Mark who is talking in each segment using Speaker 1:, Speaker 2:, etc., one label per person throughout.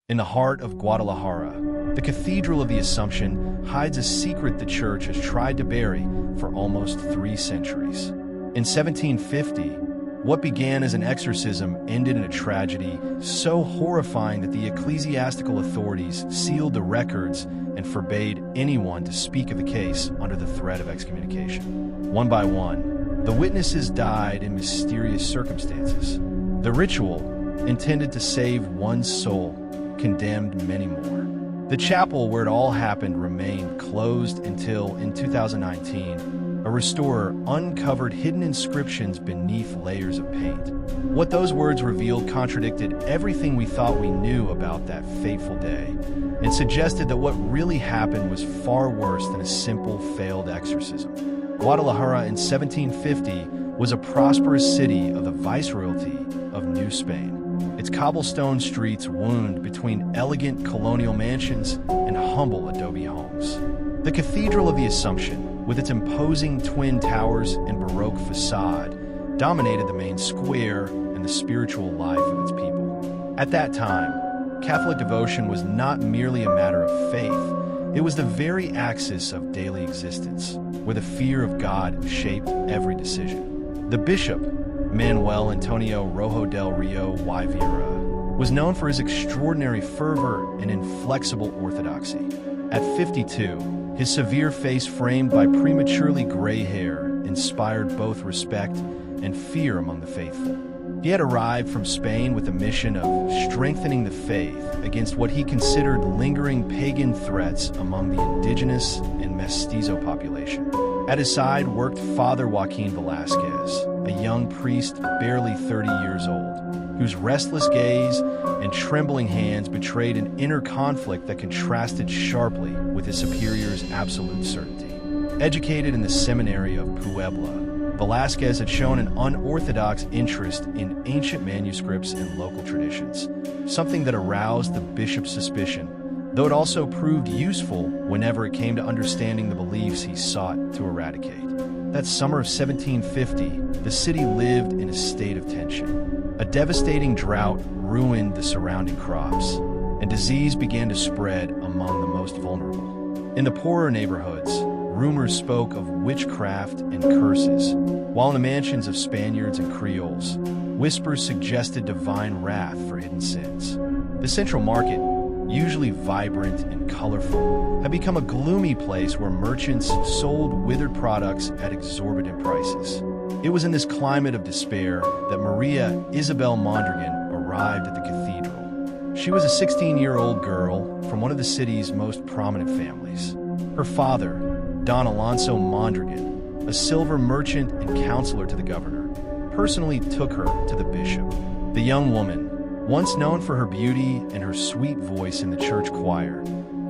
Speaker 1: In the heart of Guadalajara, the Cathedral of the Assumption hides a secret the church has tried to bury for almost 3 centuries. In 1750, what began as an exorcism ended in a tragedy so horrifying that the ecclesiastical authorities sealed the records and forbade anyone to speak of the case under the threat of excommunication. One by one, the witnesses died in mysterious circumstances. The ritual, intended to save one soul, condemned many more. The chapel where it all happened remained closed until, in 2019, a restorer uncovered hidden inscriptions beneath layers of paint. What those words revealed contradicted everything we thought we knew about that fateful day, and suggested that what really happened was far worse than a simple failed exorcism. Guadalajara in 1750 was a prosperous city of the Viceroyalty of New Spain. Its cobblestone streets wound between elegant colonial mansions and humble adobe homes. The Cathedral of the Assumption, with its imposing twin towers and Baroque facade, dominated the main square and the spiritual life of its people. At that time, Catholic devotion was not merely a matter of faith, it was the very axis of daily existence, where the fear of God shaped every decision. The bishop, Manuel Antonio Rojo del Rio y Vera, was known for his extraordinary fervor and inflexible orthodoxy. At 52, his severe face framed by prematurely gray hair inspired both respect and fear among the faithful. He had arrived from Spain with the mission of strengthening the faith against what he considered lingering pagan threats among the indigenous and mestizo population. At his side worked Father Joaquin Velasquez, a young priest barely 30 years old, whose restless gaze and trembling hands betrayed an inner conflict that contrasted sharply with his superior's absolute certainty. Educated in the seminary of Puebla, Velasquez had shown an unorthodox interest in ancient manuscripts and local traditions, something that aroused the bishop's suspicion, though it also proved useful whenever it came to understanding the beliefs he sought to eradicate. That summer of 1750, the city lived in a state of tension. A devastating drought ruined the surrounding crops, and disease began to spread among the most vulnerable. In the poorer neighborhoods, rumors spoke of witchcraft and curses, while in the mansions of Spaniards and Creoles, whispers suggested divine wrath for hidden sins. The central market, usually vibrant and colorful, had become a gloomy place where merchants sold withered products at exorbitant prices. It was in this climate of despair that Maria Isabel Mondragon arrived at the cathedral. She was a 16-year-old girl from one of the city's most prominent families. Her father, Don Alonso Mondragon, a silver merchant and counselor to the governor, personally took her to the bishop. The young woman, once known for her beauty and her sweet voice in the church choir,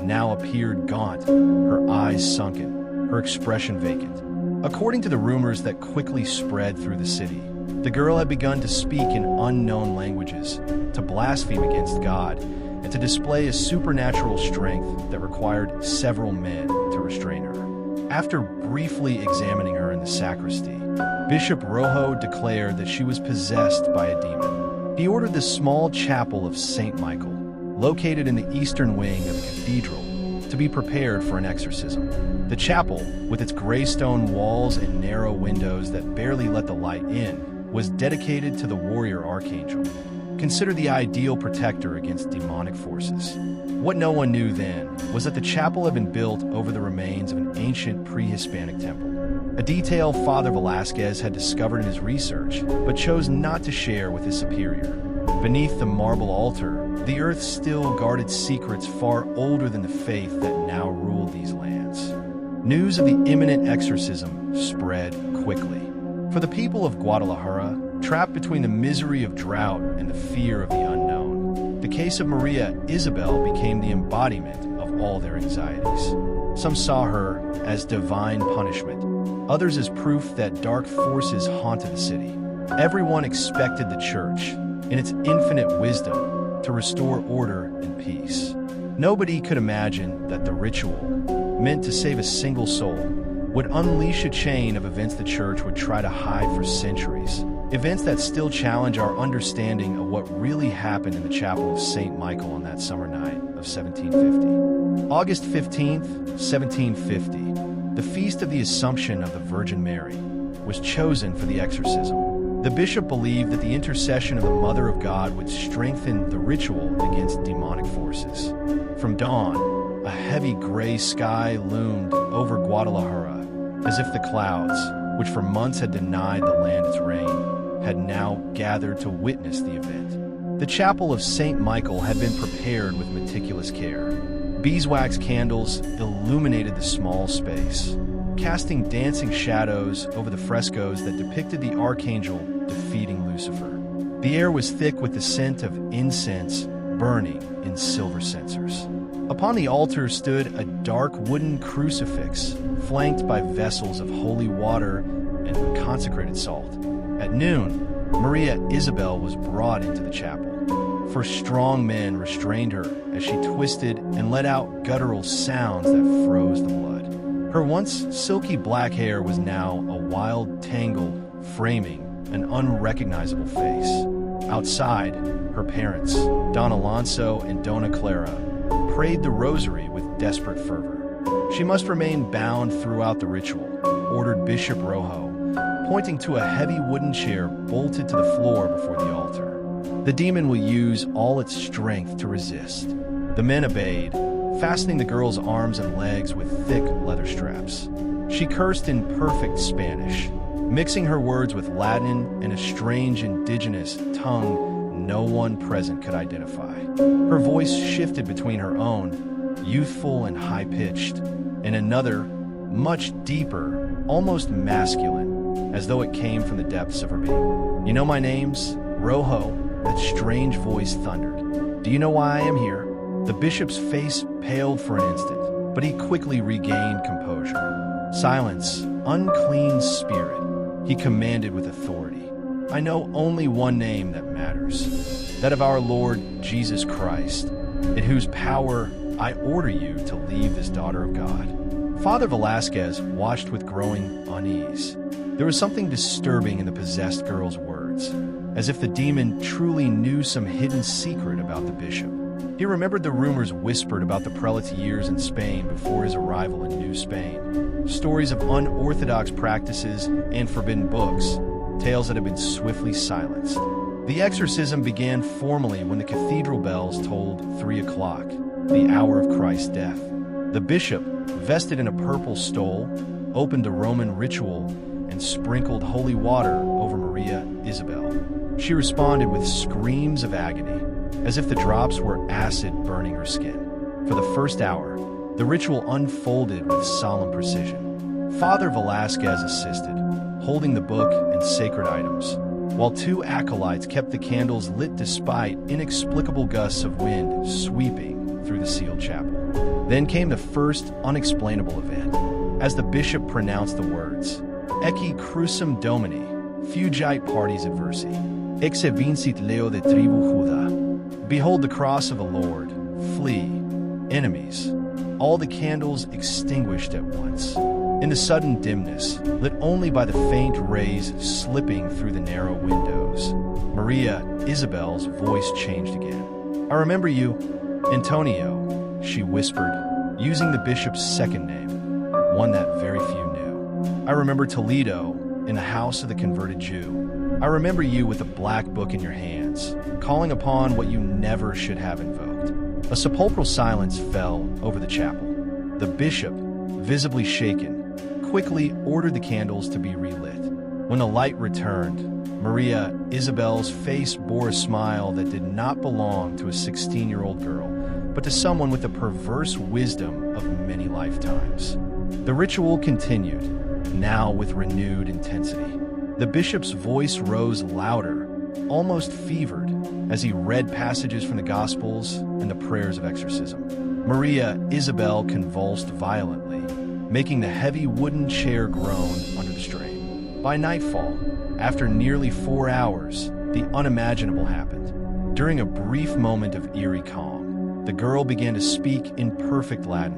Speaker 1: now appeared gaunt, her eyes sunken, her expression vacant. According to the rumors that quickly spread through the city, the girl had begun to speak in unknown languages, to blaspheme against God, and to display a supernatural strength that required several men to restrain her. After briefly examining her in the sacristy, Bishop Rojo declared that she was possessed by a demon. He ordered the small chapel of St. Michael, located in the eastern wing of the cathedral, to be prepared for an exorcism. The chapel, with its gray stone walls and narrow windows that barely let the light in, was dedicated to the warrior archangel, considered the ideal protector against demonic forces. What no one knew then was that the chapel had been built over the remains of an ancient pre-Hispanic temple, a detail Father Velasquez had discovered in his research, but chose not to share with his superior. Beneath the marble altar, the earth still guarded secrets far older than the faith that now ruled these lands. News of the imminent exorcism spread quickly. For the people of Guadalajara, trapped between the misery of drought and the fear of the unknown, the case of Maria Isabel became the embodiment of all their anxieties. Some saw her as divine punishment, others as proof that dark forces haunted the city. Everyone expected the church, in its infinite wisdom, to restore order and peace. Nobody could imagine that the ritual, meant to save a single soul, would unleash a chain of events the church would try to hide for centuries. events that still challenge our understanding of what really happened in the chapel of St. Michael on that summer night of 1750. August 15th, 1750, the Feast of the Assumption of the Virgin Mary was chosen for the exorcism. The bishop believed that the intercession of the Mother of God would strengthen the ritual against demonic forces. From dawn, a heavy gray sky loomed over Guadalajara, as if the clouds, which for months had denied the land its rain, had now gathered to witness the event. The chapel of St. Michael had been prepared with meticulous care. Beeswax candles illuminated the small space, casting dancing shadows over the frescoes that depicted the archangel defeating Lucifer. The air was thick with the scent of incense burning in silver censers. Upon the altar stood a dark wooden crucifix, flanked by vessels of holy water and consecrated salt. At noon, Maria Isabel was brought into the chapel. For strong men restrained her as she twisted and let out guttural sounds that froze the blood. Her once silky black hair was now a wild tangle framing an unrecognizable face. Outside, her parents, Don Alonso and Dona Clara, prayed the rosary with desperate fervor. She must remain bound throughout the ritual, ordered Bishop Rojo, pointing to a heavy wooden chair bolted to the floor before the altar. The demon will use all its strength to resist. The men obeyed, fastening the girl's arms and legs with thick leather straps. She cursed in perfect Spanish, mixing her words with Latin and a strange indigenous tongue no one present could identify. Her voice shifted between her own, youthful and high-pitched, and another, much deeper, almost masculine, as though it came from the depths of her being. "You know my name's Rojo," that strange voice thundered. "Do you know why I am here?" The bishop's face paled for an instant, but he quickly regained composure. "Silence, unclean spirit," he commanded with authority. "I know only one name that matters, that of our Lord Jesus Christ, in whose power I order you to leave this daughter of God." Father Velasquez watched with growing unease. There was something disturbing in the possessed girl's words, as if the demon truly knew some hidden secret about the bishop. He remembered the rumors whispered about the prelate's years in Spain before his arrival in New Spain. Stories of unorthodox practices and forbidden books, tales that had been swiftly silenced. The exorcism began formally when the cathedral bells tolled 3 o'clock, the hour of Christ's death. The bishop, vested in a purple stole, opened a Roman ritual and sprinkled holy water over Maria Isabel. She responded with screams of agony, as if the drops were acid burning her skin. For the first hour, the ritual unfolded with solemn precision. Father Velasquez assisted, holding the book and sacred items, while 2 acolytes kept the candles lit despite inexplicable gusts of wind sweeping through the sealed chapel. Then came the first unexplainable event. As the bishop pronounced the words, "Ecce crucem Domini, fugit partis adversi, exe vincit leo de tribu Juda." Behold the cross of the Lord, flee, enemies. All the candles extinguished at once. In the sudden dimness, lit only by the faint rays slipping through the narrow windows, Maria Isabel's voice changed again. "I remember you, Antonio," she whispered, using the bishop's second name, one that very few knew. "I remember Toledo, in the house of the converted Jew. I remember you with a black book in your hands, calling upon what you never should have invoked." A sepulchral silence fell over the chapel. The bishop, visibly shaken, quickly ordered the candles to be relit. When the light returned, Maria Isabel's face bore a smile that did not belong to a 16-year-old girl, but to someone with the perverse wisdom of many lifetimes. The ritual continued, now with renewed intensity. The bishop's voice rose louder, almost fevered, as he read passages from the Gospels and the prayers of exorcism. Maria Isabel convulsed violently, making the heavy wooden chair groan under the strain. By nightfall, after nearly 4 hours, the unimaginable happened. During a brief moment of eerie calm, the girl began to speak in perfect Latin,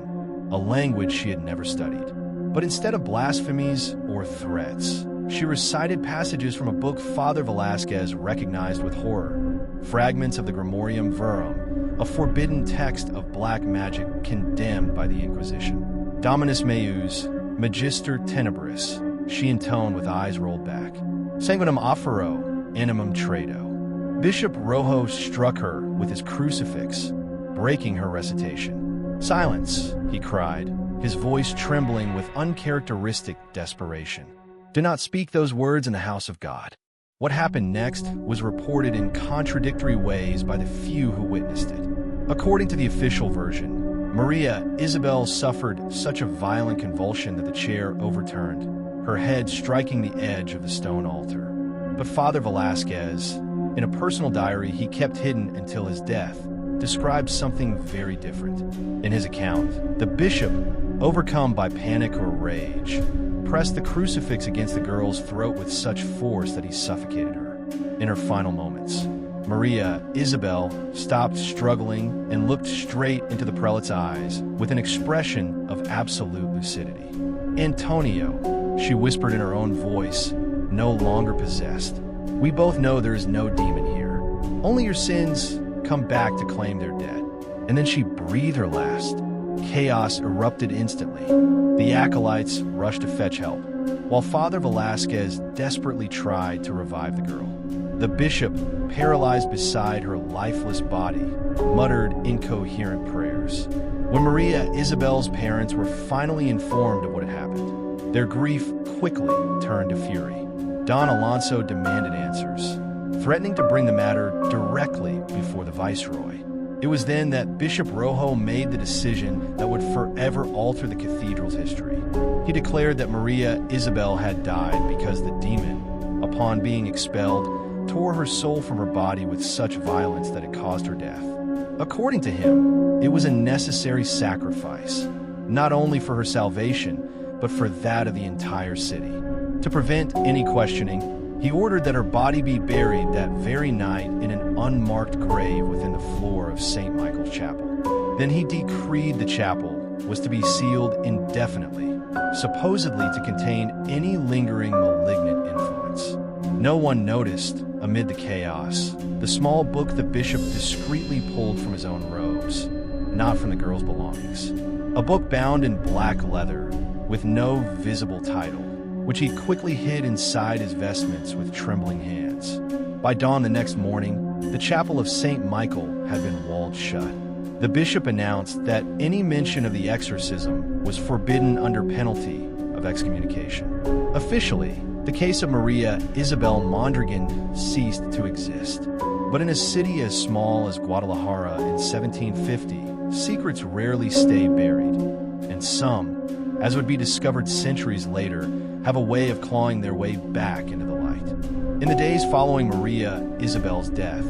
Speaker 1: a language she had never studied. But instead of blasphemies or threats, She recited passages from a book Father Velasquez recognized with horror, fragments of the Grimorium Verum, a forbidden text of black magic condemned by the Inquisition. Dominus meus, magister tenebris, she intoned with eyes rolled back. Sanguinum offero, animum trado. Bishop Rojo struck her with his crucifix, breaking her recitation. Silence, he cried, his voice trembling with uncharacteristic desperation. Do not speak those words in the house of God. What happened next was reported in contradictory ways by the few who witnessed it. According to the official version, Maria Isabel suffered such a violent convulsion that the chair overturned, her head striking the edge of the stone altar. But Father Velasquez, in a personal diary he kept hidden until his death, described something very different. In his account, the bishop, overcome by panic or rage, pressed the crucifix against the girl's throat with such force that he suffocated her. In her final moments, Maria Isabel stopped struggling and looked straight into the prelate's eyes with an expression of absolute lucidity. Antonio, she whispered in her own voice, no longer possessed. We both know there is no demon here. Only your sins come back to claim their dead. And then she breathed her last. Chaos erupted instantly. The acolytes rushed to fetch help, while Father Velasquez desperately tried to revive the girl. The bishop, paralyzed beside her lifeless body, muttered incoherent prayers. When Maria Isabel's parents were finally informed of what had happened, their grief quickly turned to fury. Don Alonso demanded answers, threatening to bring the matter directly before the viceroy. It was then that Bishop Rojo made the decision that would forever alter the cathedral's history. He declared that Maria Isabel had died because the demon, upon being expelled, tore her soul from her body with such violence that it caused her death. According to him, it was a necessary sacrifice, not only for her salvation, but for that of the entire city. To prevent any questioning, he ordered that her body be buried that very night in an unmarked grave within the floor of St. Michael's Chapel. Then he decreed the chapel was to be sealed indefinitely, supposedly to contain any lingering malignant influence. No one noticed, amid the chaos, the small book the bishop discreetly pulled from his own robes, not from the girl's belongings. A book bound in black leather, with no visible title, which he quickly hid inside his vestments with trembling hands. By dawn the next morning, the chapel of St. Michael had been walled shut. The bishop announced that any mention of the exorcism was forbidden under penalty of excommunication. Officially, the case of Maria Isabel Mondragon ceased to exist. But in a city as small as Guadalajara in 1750, secrets rarely stay buried, and some, as would be discovered centuries later, have a way of clawing their way back into the light. In the days following Maria Isabel's death,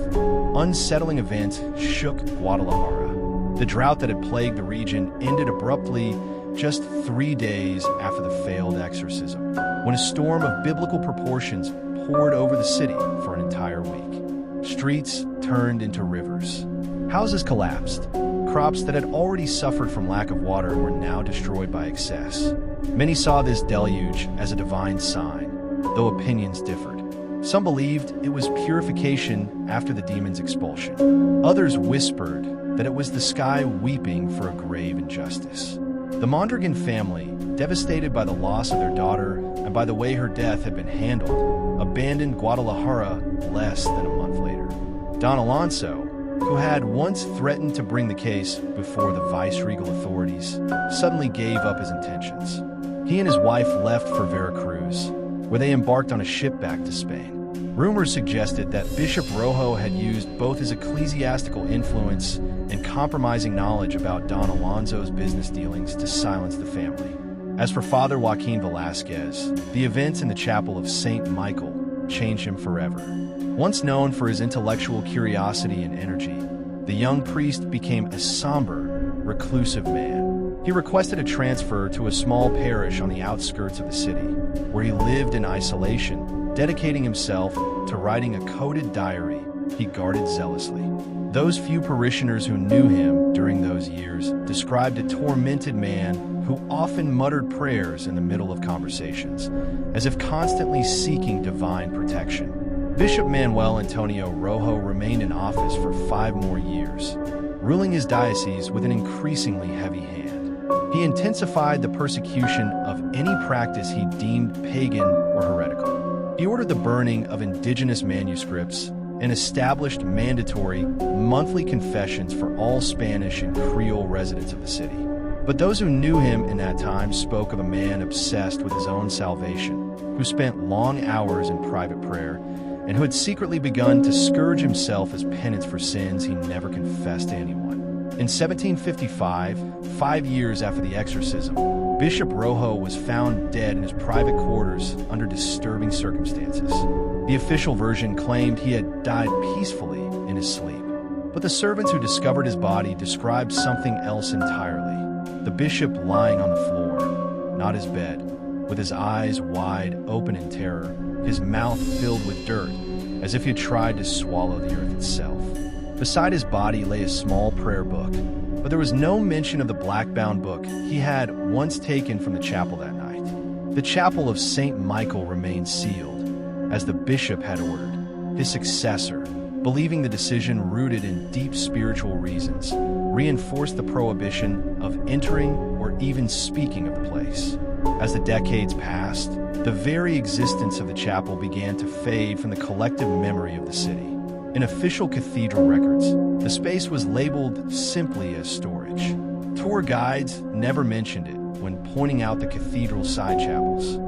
Speaker 1: unsettling events shook Guadalajara. The drought that had plagued the region ended abruptly just 3 days after the failed exorcism, when a storm of biblical proportions poured over the city for an entire week. Streets turned into rivers. Houses collapsed. Crops that had already suffered from lack of water were now destroyed by excess. Many saw this deluge as a divine sign, though opinions differed. Some believed it was purification after the demon's expulsion. Others whispered that it was the sky weeping for a grave injustice. The Mondragon family, devastated by the loss of their daughter and by the way her death had been handled, abandoned Guadalajara less than a month later. Don Alonso, who had once threatened to bring the case before the vice-regal authorities, suddenly gave up his intentions. He and his wife left for Veracruz, where they embarked on a ship back to Spain. Rumors suggested that Bishop Rojo had used both his ecclesiastical influence and compromising knowledge about Don Alonso's business dealings to silence the family. As for Father Joaquin Velasquez, the events in the chapel of St. Michael changed him forever. Once known for his intellectual curiosity and energy, the young priest became a somber, reclusive man. He requested a transfer to a small parish on the outskirts of the city, where he lived in isolation, dedicating himself to writing a coded diary he guarded zealously. Those few parishioners who knew him during those years described a tormented man who often muttered prayers in the middle of conversations, as if constantly seeking divine protection. Bishop Manuel Antonio Rojo remained in office for 5 more years, ruling his diocese with an increasingly heavy hand. He intensified the persecution of any practice he deemed pagan or heretical. He ordered the burning of indigenous manuscripts and established mandatory monthly confessions for all Spanish and Creole residents of the city. But those who knew him in that time spoke of a man obsessed with his own salvation, who spent long hours in private prayer, and who had secretly begun to scourge himself as penance for sins he never confessed to anyone. In 1755, 5 years after the exorcism, Bishop Rojo was found dead in his private quarters under disturbing circumstances. The official version claimed he had died peacefully in his sleep, but the servants who discovered his body described something else entirely. The bishop lying on the floor, not his bed, with his eyes wide open in terror, his mouth filled with dirt, as if he had tried to swallow the earth itself. Beside his body lay a small prayer book, but there was no mention of the black-bound book he had once taken from the chapel that night. The chapel of St. Michael remained sealed, as the bishop had ordered. His successor, believing the decision rooted in deep spiritual reasons, reinforced the prohibition of entering or even speaking of the place. As the decades passed, the very existence of the chapel began to fade from the collective memory of the city. In official cathedral records, the space was labeled simply as storage. Tour guides never mentioned it when pointing out the cathedral's side chapels.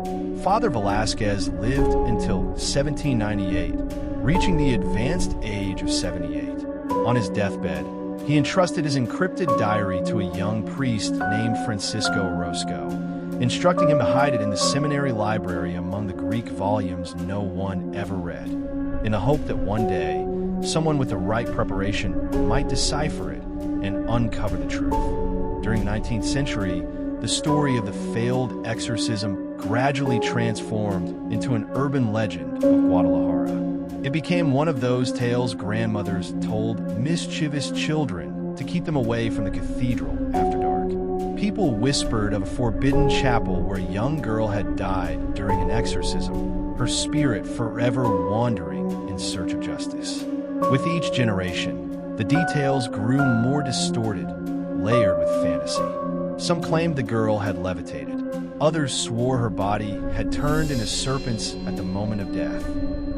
Speaker 1: Father Velasquez lived until 1798, reaching the advanced age of 78. On his deathbed, he entrusted his encrypted diary to a young priest named Francisco Orozco, instructing him to hide it in the seminary library among the Greek volumes no one ever read, in the hope that one day, someone with the right preparation might decipher it and uncover the truth. During the 19th century, the story of the failed exorcism gradually transformed into an urban legend of Guadalajara. It became one of those tales grandmothers told mischievous children to keep them away from the cathedral after dark. People whispered of a forbidden chapel where a young girl had died during an exorcism, her spirit forever wandering in search of justice. With each generation, the details grew more distorted, layered with fantasy. Some claimed the girl had levitated. Others swore her body had turned into serpents at the moment of death.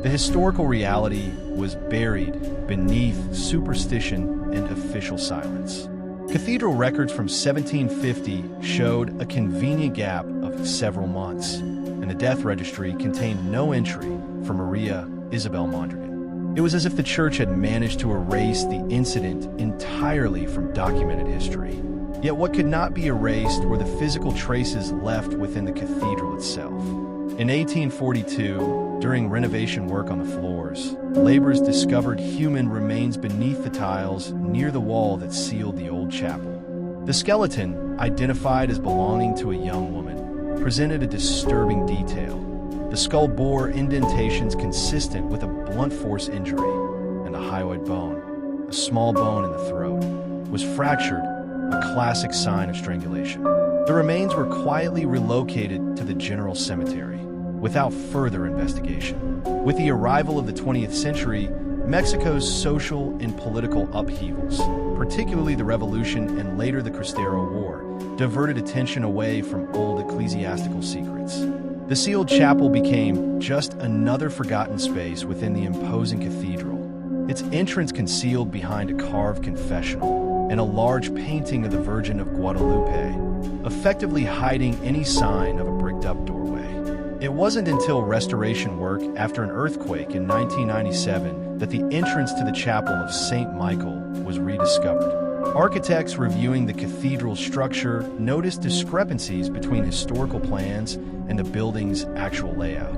Speaker 1: The historical reality was buried beneath superstition and official silence. Cathedral records from 1750 showed a convenient gap of several months, and the death registry contained no entry for Maria Isabel Mondragon. It was as if the church had managed to erase the incident entirely from documented history. Yet what could not be erased were the physical traces left within the cathedral itself. In 1842, during renovation work on the floors, laborers discovered human remains beneath the tiles near the wall that sealed the old chapel. The skeleton, identified as belonging to a young woman, presented a disturbing detail. The skull bore indentations consistent with a blunt force injury, and the hyoid bone, a small bone in the throat, was fractured, a classic sign of strangulation. The remains were quietly relocated to the general cemetery, without further investigation. With the arrival of the 20th century, Mexico's social and political upheavals, particularly the Revolution and later the Cristero War, diverted attention away from old ecclesiastical secrets. The sealed chapel became just another forgotten space within the imposing cathedral, its entrance concealed behind a carved confessional and a large painting of the Virgin of Guadalupe, effectively hiding any sign of a bricked-up doorway. It wasn't until restoration work after an earthquake in 1997 that the entrance to the chapel of St. Michael was rediscovered. Architects reviewing the cathedral's structure noticed discrepancies between historical plans and the building's actual layout.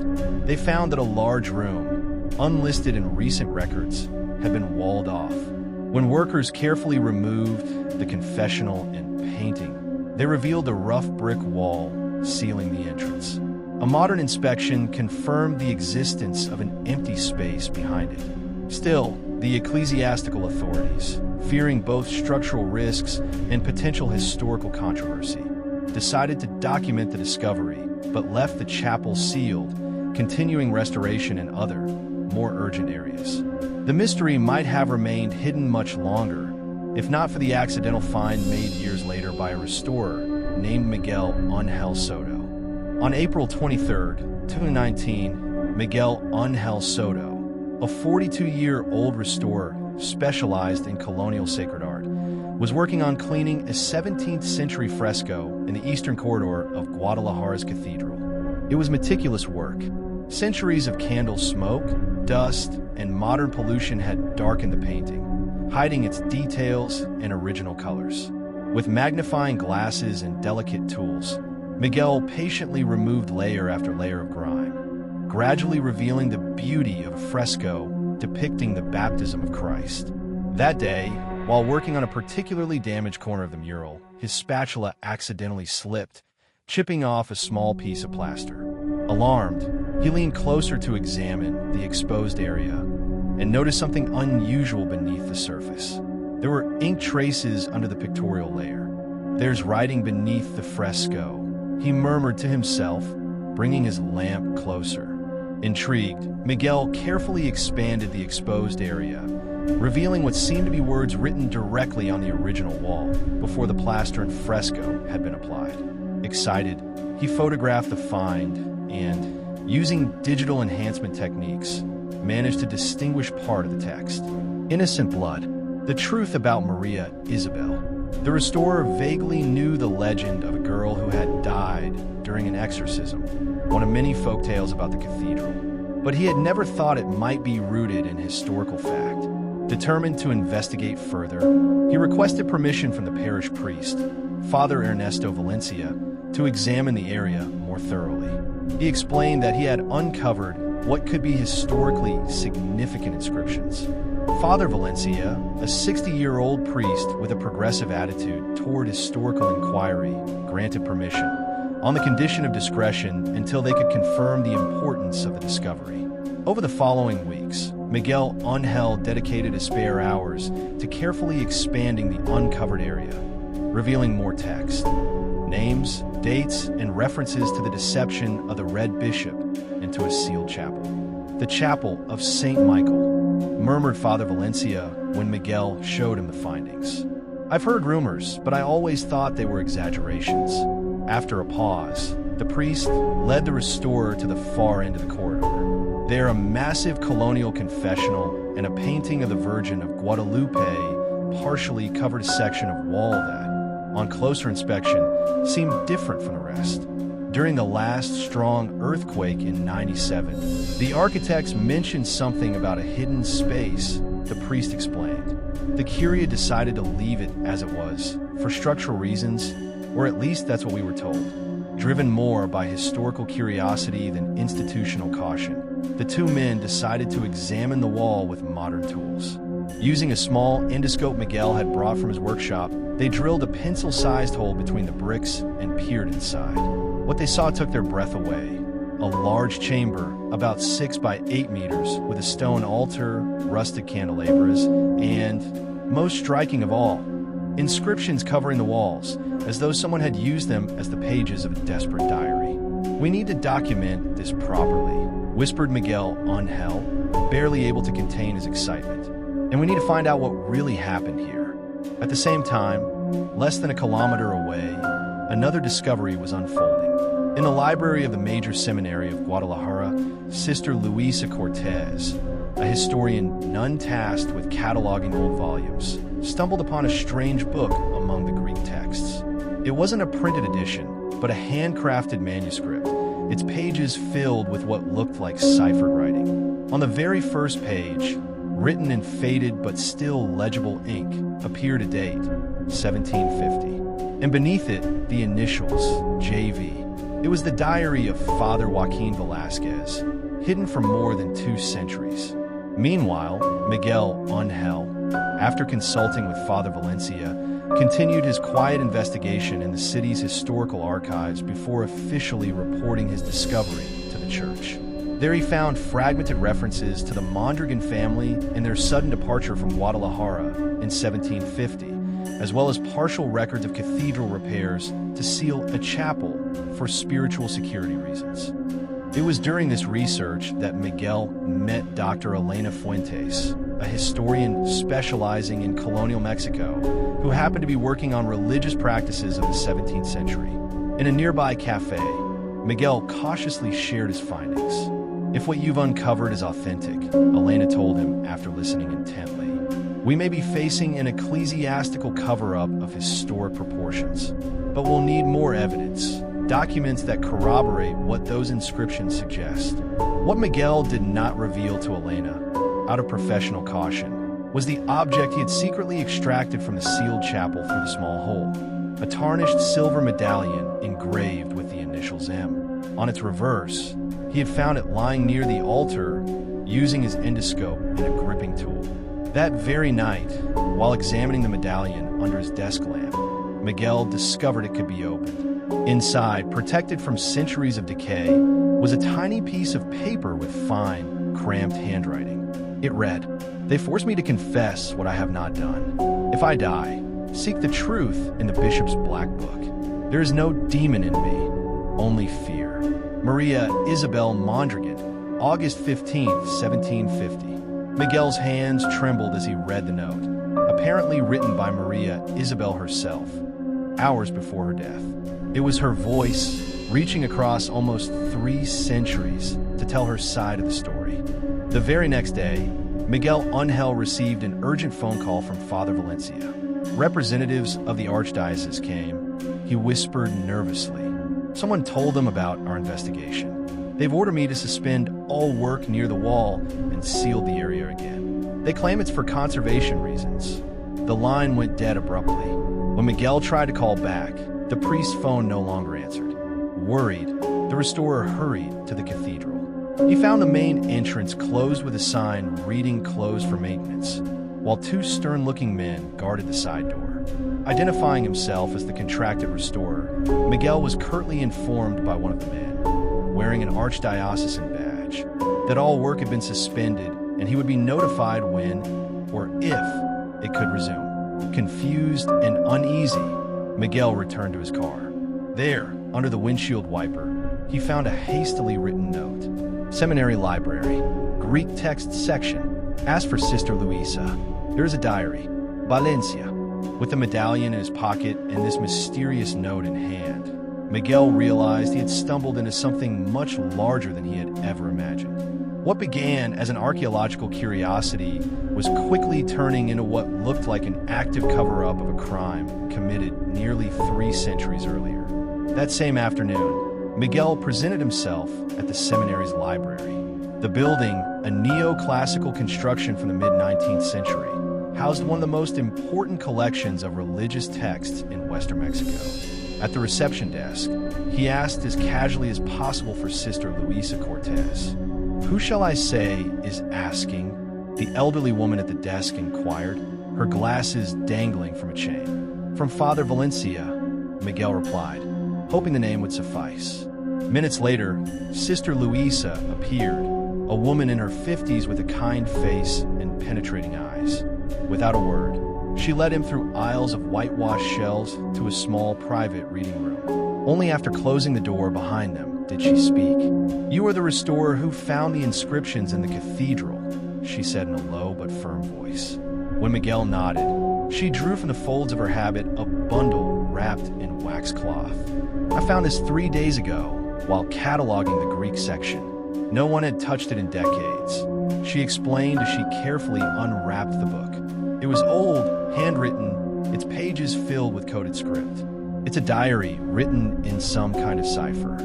Speaker 1: They found that a large room, unlisted in recent records, had been walled off. When workers carefully removed the confessional and painting, they revealed a rough brick wall sealing the entrance. A modern inspection confirmed the existence of an empty space behind it. Still, the ecclesiastical authorities, fearing both structural risks and potential historical controversy, decided to document the discovery, but left the chapel sealed, continuing restoration in other, more urgent areas. The mystery might have remained hidden much longer, if not for the accidental find made years later by a restorer named Miguel Ángel Soto. On April 23, 2019, Miguel Ángel Soto, a 42-year-old restorer specialized in colonial sacred art, was working on cleaning a 17th-century fresco in the eastern corridor of Guadalajara's cathedral. It was meticulous work. Centuries of candle smoke, dust, and modern pollution had darkened the painting, hiding its details and original colors. With magnifying glasses and delicate tools, Miguel patiently removed layer after layer of grime, gradually revealing the beauty of a fresco depicting the baptism of Christ. That day, while working on a particularly damaged corner of the mural, his spatula accidentally slipped, chipping off a small piece of plaster. Alarmed, he leaned closer to examine the exposed area and noticed something unusual beneath the surface. There were ink traces under the pictorial layer. "There's writing beneath the fresco," he murmured to himself, bringing his lamp closer. Intrigued, Miguel carefully expanded the exposed area, revealing what seemed to be words written directly on the original wall before the plaster and fresco had been applied. Excited, he photographed the find and, using digital enhancement techniques, managed to distinguish part of the text. "Innocent blood. The truth about Maria Isabel." The restorer vaguely knew the legend of a girl who had died during an exorcism, one of many folktales about the cathedral. But he had never thought it might be rooted in historical fact. Determined to investigate further, he requested permission from the parish priest, Father Ernesto Valencia, to examine the area more thoroughly. He explained that he had uncovered what could be historically significant inscriptions. Father Valencia, a 60-year-old priest with a progressive attitude toward historical inquiry, granted permission, on the condition of discretion until they could confirm the importance of the discovery. Over the following weeks, Miguel Ángel dedicated his spare hours to carefully expanding the uncovered area, revealing more text, names, dates, and references to the deception of the Red Bishop into a sealed chapel. "The Chapel of St. Michael," murmured Father Valencia when Miguel showed him the findings. "I've heard rumors, but I always thought they were exaggerations." After a pause, the priest led the restorer to the far end of the corridor. There, a massive colonial confessional and a painting of the Virgin of Guadalupe partially covered a section of wall that, on closer inspection, seemed different from the rest. During the last strong earthquake in '97, the architects mentioned something about a hidden space, the priest explained. The Curia decided to leave it as it was, for structural reasons, or at least that's what we were told. Driven more by historical curiosity than institutional caution, the two men decided to examine the wall with modern tools. Using a small endoscope Miguel had brought from his workshop, they drilled a pencil-sized hole between the bricks and peered inside. What they saw took their breath away. A large chamber, about 6 by 8 meters, with a stone altar, rusted candelabras, and, most striking of all, inscriptions covering the walls, as though someone had used them as the pages of a desperate diary. "We need to document this properly," whispered Miguel Ángel, barely able to contain his excitement. "And we need to find out what really happened here." At the same time, less than a kilometer away, another discovery was unfolding. In the library of the major seminary of Guadalajara, Sister Luisa Cortez, a historian nun tasked with cataloging old volumes, stumbled upon a strange book among the Greek texts. It wasn't a printed edition, but a handcrafted manuscript, its pages filled with what looked like ciphered writing. On the very first page, written in faded but still legible ink, appeared a date, 1750, and beneath it, the initials, JV. It was the diary of Father Joaquin Velasquez, hidden for more than 2 centuries. Meanwhile, Miguel Ángel, after consulting with Father Valencia, continued his quiet investigation in the city's historical archives before officially reporting his discovery to the church. There he found fragmented references to the Mondragon family and their sudden departure from Guadalajara in 1750, as well as partial records of cathedral repairs to seal a chapel for spiritual security reasons. It was during this research that Miguel met Dr. Elena Fuentes, a historian specializing in colonial Mexico, who happened to be working on religious practices of the 17th century. In a nearby cafe, Miguel cautiously shared his findings. "If what you've uncovered is authentic," Elena told him after listening intently, "we may be facing an ecclesiastical cover-up of historic proportions, but we'll need more evidence, documents that corroborate what those inscriptions suggest." What Miguel did not reveal to Elena, out of professional caution, was the object he had secretly extracted from the sealed chapel through the small hole, a tarnished silver medallion engraved with the initials M. On its reverse, he had found it lying near the altar using his endoscope and a gripping tool. That very night, while examining the medallion under his desk lamp, Miguel discovered it could be opened. Inside, protected from centuries of decay, was a tiny piece of paper with fine, cramped handwriting. It read, "They force me to confess what I have not done. If I die, seek the truth in the bishop's black book. There is no demon in me, only fear. Maria Isabel Mondragon, August 15th, 1750. Miguel's hands trembled as he read the note, apparently written by Maria Isabel herself, hours before her death. It was her voice, reaching across almost 3 centuries to tell her side of the story. The very next day, Miguel Ángel received an urgent phone call from Father Valencia. Representatives of the archdiocese came. He whispered nervously. "Someone told them about our investigation. They've ordered me to suspend all work near the wall and seal the area again. They claim it's for conservation reasons." The line went dead abruptly. When Miguel tried to call back, the priest's phone no longer answered. Worried, the restorer hurried to the cathedral. He found the main entrance closed with a sign reading "Closed for maintenance," while 2 stern-looking men guarded the side door. Identifying himself as the contracted restorer, Miguel was curtly informed by one of the men, wearing an archdiocesan badge, that all work had been suspended and he would be notified when, or if, it could resume. Confused and uneasy, Miguel returned to his car. There, under the windshield wiper, he found a hastily written note. "Seminary Library, Greek Text Section. Ask for Sister Luisa. There is a diary. Valencia." With the medallion in his pocket and this mysterious note in hand, Miguel realized he had stumbled into something much larger than he had ever imagined. What began as an archaeological curiosity was quickly turning into what looked like an active cover-up of a crime committed nearly 3 centuries earlier. That same afternoon, Miguel presented himself at the seminary's library. The building, a neoclassical construction from the mid-19th century, housed one of the most important collections of religious texts in Western Mexico. At the reception desk, he asked as casually as possible for Sister Luisa Cortez. "Who shall I say is asking?" the elderly woman at the desk inquired, her glasses dangling from a chain. "From Father Valencia," Miguel replied, hoping the name would suffice. Minutes later, Sister Luisa appeared, a woman in her 50s with a kind face and penetrating eyes. Without a word, she led him through aisles of whitewashed shelves to a small private reading room. Only after closing the door behind them did she speak. "You are the restorer who found the inscriptions in the cathedral," she said in a low but firm voice. When Miguel nodded, she drew from the folds of her habit a bundle wrapped in wax cloth. "I found this 3 days ago while cataloging the Greek section. No one had touched it in decades," she explained as she carefully unwrapped the book. It was old, handwritten, its pages filled with coded script. "It's a diary written in some kind of cipher.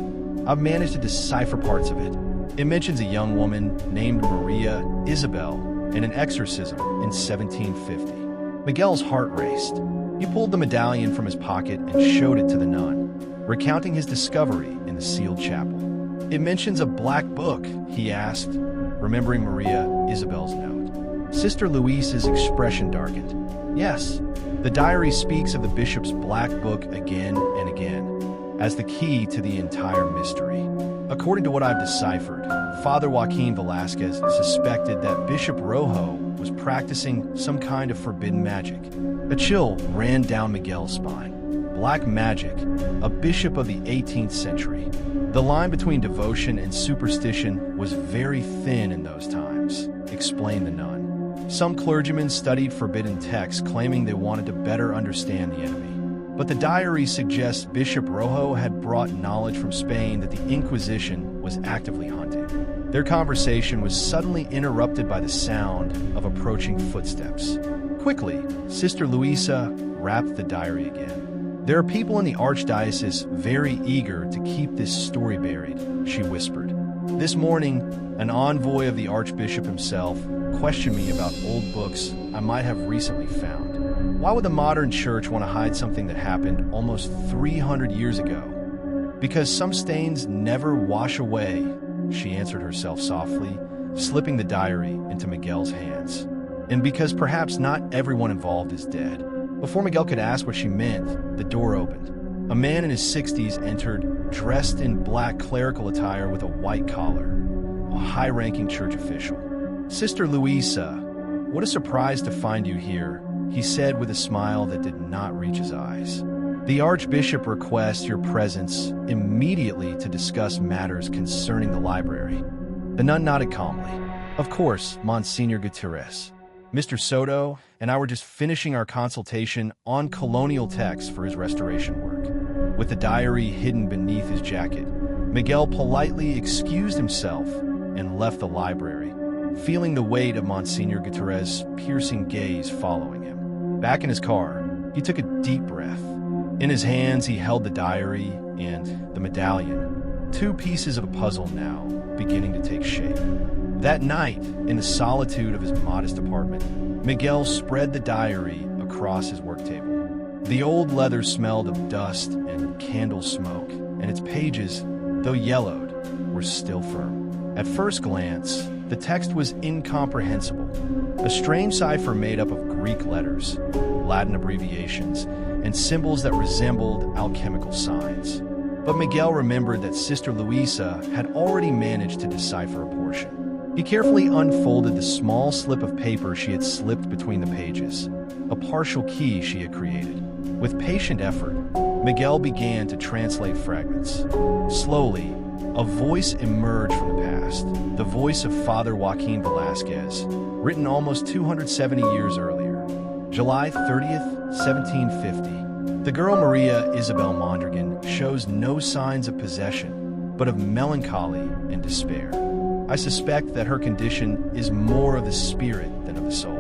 Speaker 1: I've managed to decipher parts of it. It mentions a young woman named Maria Isabel and an exorcism in 1750. Miguel's heart raced. He pulled the medallion from his pocket and showed it to the nun, recounting his discovery in the sealed chapel. "It mentions a black book?" he asked, remembering Maria Isabel's note. Sister Luisa's expression darkened. "Yes, the diary speaks of the bishop's black book again and again, as the key to the entire mystery. According to what I've deciphered, Father Joaquin Velasquez suspected that Bishop Rojo was practicing some kind of forbidden magic. A chill ran down Miguel's spine. Black magic, a bishop of the 18th century. The line between devotion and superstition was very thin in those times, explained the nun. Some clergymen studied forbidden texts, claiming they wanted to better understand the enemy. But the diary suggests Bishop Rojo had brought knowledge from Spain that the Inquisition was actively hunting. Their conversation was suddenly interrupted by the sound of approaching footsteps. Quickly, Sister Luisa wrapped the diary again. "There are people in the Archdiocese very eager to keep this story buried," she whispered. "This morning, an envoy of the Archbishop himself questioned me about old books I might have recently found. Why would the modern church want to hide something that happened almost 300 years ago? Because some stains never wash away," she answered herself softly, slipping the diary into Miguel's hands. "And because perhaps not everyone involved is dead." Before Miguel could ask what she meant, the door opened. A man in his 60s entered, dressed in black clerical attire with a white collar, a high-ranking church official. "Sister Luisa, what a surprise to find you here," he said with a smile that did not reach his eyes. "The Archbishop requests your presence immediately to discuss matters concerning the library." The nun nodded calmly. "Of course, Monsignor Gutierrez. Mr. Soto and I were just finishing our consultation on colonial texts for his restoration work." With the diary hidden beneath his jacket, Miguel politely excused himself and left the library, feeling the weight of Monsignor Gutierrez's piercing gaze following him. Back in his car, he took a deep breath. In his hands, he held the diary and the medallion, two pieces of a puzzle now beginning to take shape. That night, in the solitude of his modest apartment, Miguel spread the diary across his work table. The old leather smelled of dust and candle smoke, and its pages, though yellowed, were still firm. At first glance, the text was incomprehensible. A strange cipher made up of Greek letters, Latin abbreviations, and symbols that resembled alchemical signs. But Miguel remembered that Sister Luisa had already managed to decipher a portion. He carefully unfolded the small slip of paper she had slipped between the pages, a partial key she had created. With patient effort, Miguel began to translate fragments. Slowly, a voice emerged from the past, the voice of Father Joaquin Velasquez, written almost 270 years earlier. July 30th, 1750. The girl Maria Isabel Mondragon shows no signs of possession, but of melancholy and despair. I suspect that her condition is more of the spirit than of the soul.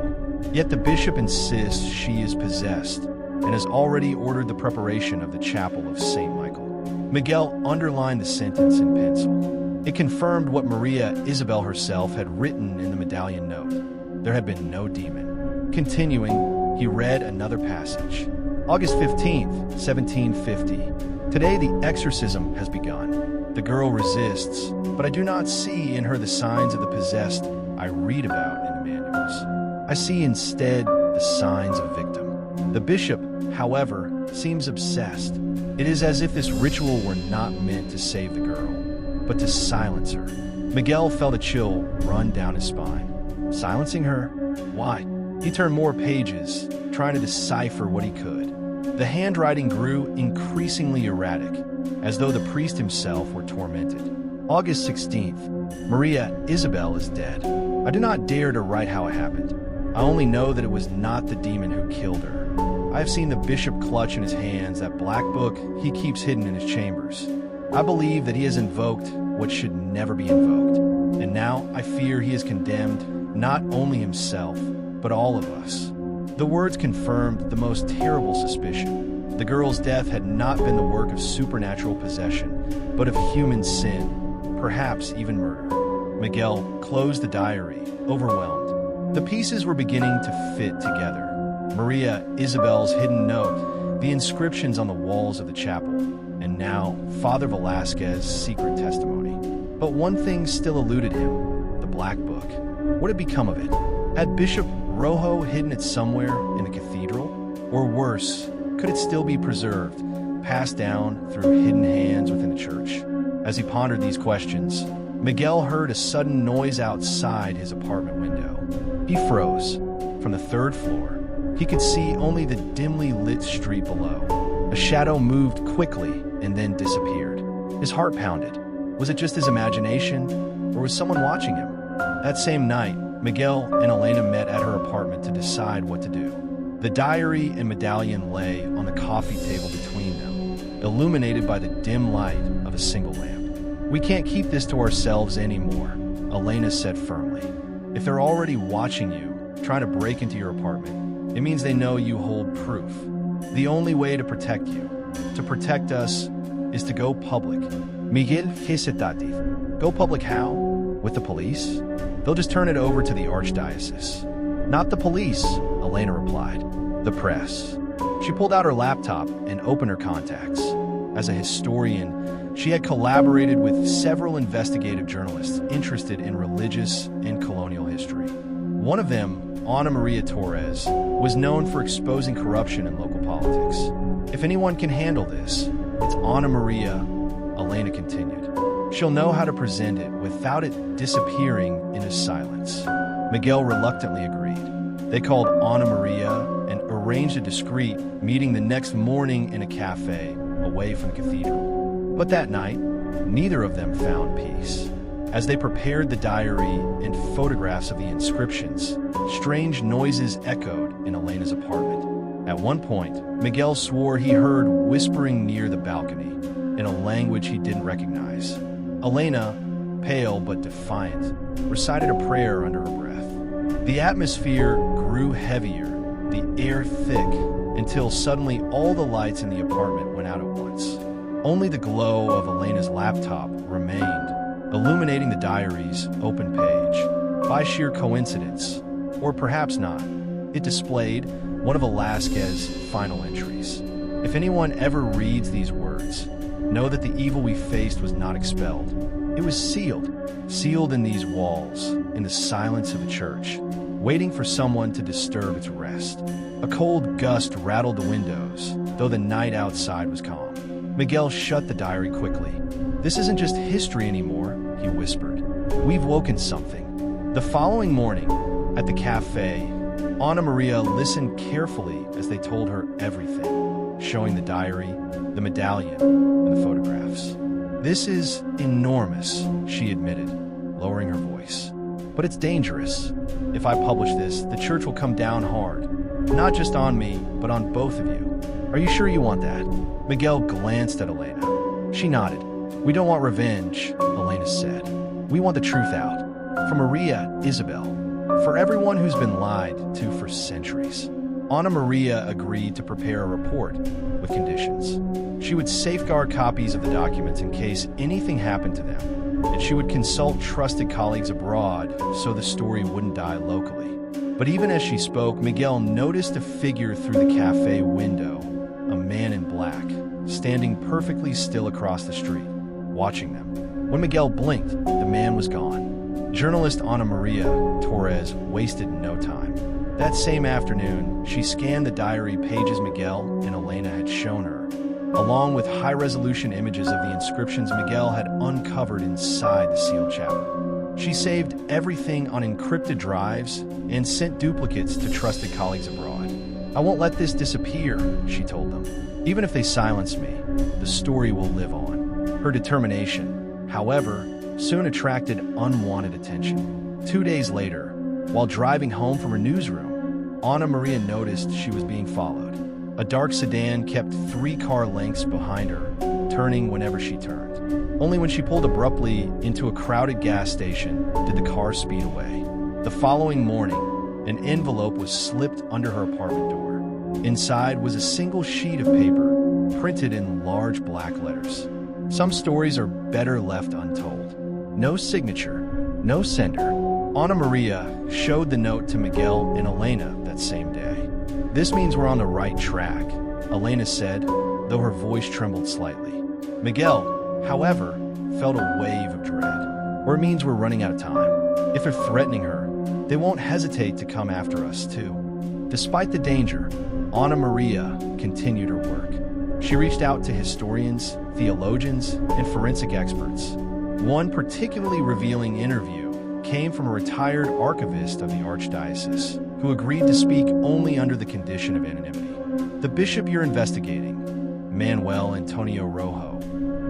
Speaker 1: Yet the bishop insists she is possessed and has already ordered the preparation of the chapel of St. Michael. Miguel underlined the sentence in pencil. It confirmed what Maria Isabel herself had written in the medallion note. There had been no demon. Continuing, he read another passage. August 15th, 1750. Today the exorcism has begun. The girl resists, but I do not see in her the signs of the possessed I read about in the manuals. I see instead the signs of victim. The bishop, however, seems obsessed. It is as if this ritual were not meant to save the girl, but to silence her. Miguel felt a chill run down his spine. Silencing her? Why? He turned more pages, trying to decipher what he could. The handwriting grew increasingly erratic, as though the priest himself were tormented. August 16th. Maria Isabel is dead. I do not dare to write how it happened. I only know that it was not the demon who killed her. I have seen the bishop clutch in his hands that black book he keeps hidden in his chambers. I believe that he has invoked what should never be invoked. And now I fear he has condemned not only himself, but all of us. The words confirmed the most terrible suspicion. The girl's death had not been the work of supernatural possession, but of human sin, perhaps even murder. Miguel closed the diary, overwhelmed. The pieces were beginning to fit together. Maria Isabel's hidden note, the inscriptions on the walls of the chapel, and now Father Velasquez's secret testimony. But one thing still eluded him, the black book. What had become of it? Had Bishop Rojo hidden it somewhere in the cathedral? Or worse, could it still be preserved, passed down through hidden hands within the church? As he pondered these questions, Miguel heard a sudden noise outside his apartment window. He froze. From the third floor He could see only the dimly lit street below. A shadow moved quickly and then disappeared. His heart pounded. Was it just his imagination, or was someone watching him? That same night, Miguel and Elena met at her apartment to decide what to do. The diary and medallion lay on the coffee table between them, illuminated by the dim light of a single lamp. "We can't keep this to ourselves anymore," Elena said firmly. "If they're already watching you, trying to break into your apartment, it means they know you hold proof. The only way to protect you, to protect us, is to go public." Miguel hesitated. "Go public how? With the police? They'll just turn it over to the archdiocese." "Not the police," Elena replied. "The press." She pulled out her laptop and opened her contacts. As a historian, she had collaborated with several investigative journalists interested in religious and colonial history. One of them, Ana Maria Torres, was known for exposing corruption in local politics. "If anyone can handle this, it's Ana Maria," Elena continued. "She'll know how to present it without it disappearing into silence." Miguel reluctantly agreed. They called Ana Maria and arranged a discreet meeting the next morning in a cafe away from the cathedral. But that night, neither of them found peace. As they prepared the diary and photographs of the inscriptions, strange noises echoed in Elena's apartment. At one point, Miguel swore he heard whispering near the balcony in a language he didn't recognize. Elena, pale but defiant, recited a prayer under her breath. The atmosphere grew heavier, the air thick, until suddenly all the lights in the apartment went out at once. Only the glow of Elena's laptop remained, illuminating the diary's open page. By sheer coincidence, or perhaps not, it displayed one of Velasquez's final entries. "If anyone ever reads these words, know that the evil we faced was not expelled. It was sealed in these walls, in the silence of the church, waiting for someone to disturb its rest." A cold gust rattled the windows, though the night outside was calm. Miguel shut the diary quickly. "This isn't just history anymore," he whispered. "We've woken something." The following morning, at the cafe, Ana Maria listened carefully as they told her everything, showing the diary, the medallion, and the photographs. "This is enormous," she admitted, lowering her voice. "But it's dangerous. If I publish this, the church will come down hard. Not just on me, but on both of you. Are you sure you want that?" Miguel glanced at Elena. She nodded. "We don't want revenge," Elena said. "We want the truth out. For Maria Isabel. For everyone who's been lied to for centuries." Ana Maria agreed to prepare a report with conditions. She would safeguard copies of the documents in case anything happened to them, and she would consult trusted colleagues abroad so the story wouldn't die locally. But even as she spoke, Miguel noticed a figure through the cafe window, a man in black, standing perfectly still across the street, watching them. When Miguel blinked, the man was gone. Journalist Ana Maria Torres wasted no time. That same afternoon, she scanned the diary pages Miguel and Elena had shown her, along with high-resolution images of the inscriptions Miguel had uncovered inside the sealed chapel. She saved everything on encrypted drives and sent duplicates to trusted colleagues abroad. "I won't let this disappear," she told them. "Even if they silence me, the story will live on." Her determination, however, soon attracted unwanted attention. 2 days later, while driving home from her newsroom, Ana Maria noticed she was being followed. A dark sedan kept 3 car lengths behind her, turning whenever she turned. Only when she pulled abruptly into a crowded gas station did the car speed away. The following morning, an envelope was slipped under her apartment door. Inside was a single sheet of paper, printed in large black letters. Some stories are better left untold. No signature, no sender. Ana Maria showed the note to Miguel and Elena that same day. "This means we're on the right track," Elena said, though her voice trembled slightly. Miguel, however, felt a wave of dread. "Or it means we're running out of time. If they're threatening her, they won't hesitate to come after us, too." Despite the danger, Ana Maria continued her work. She reached out to historians, theologians, and forensic experts. One particularly revealing interview came from a retired archivist of the archdiocese, who agreed to speak only under the condition of anonymity. The bishop you're investigating, Manuel Antonio Rojo,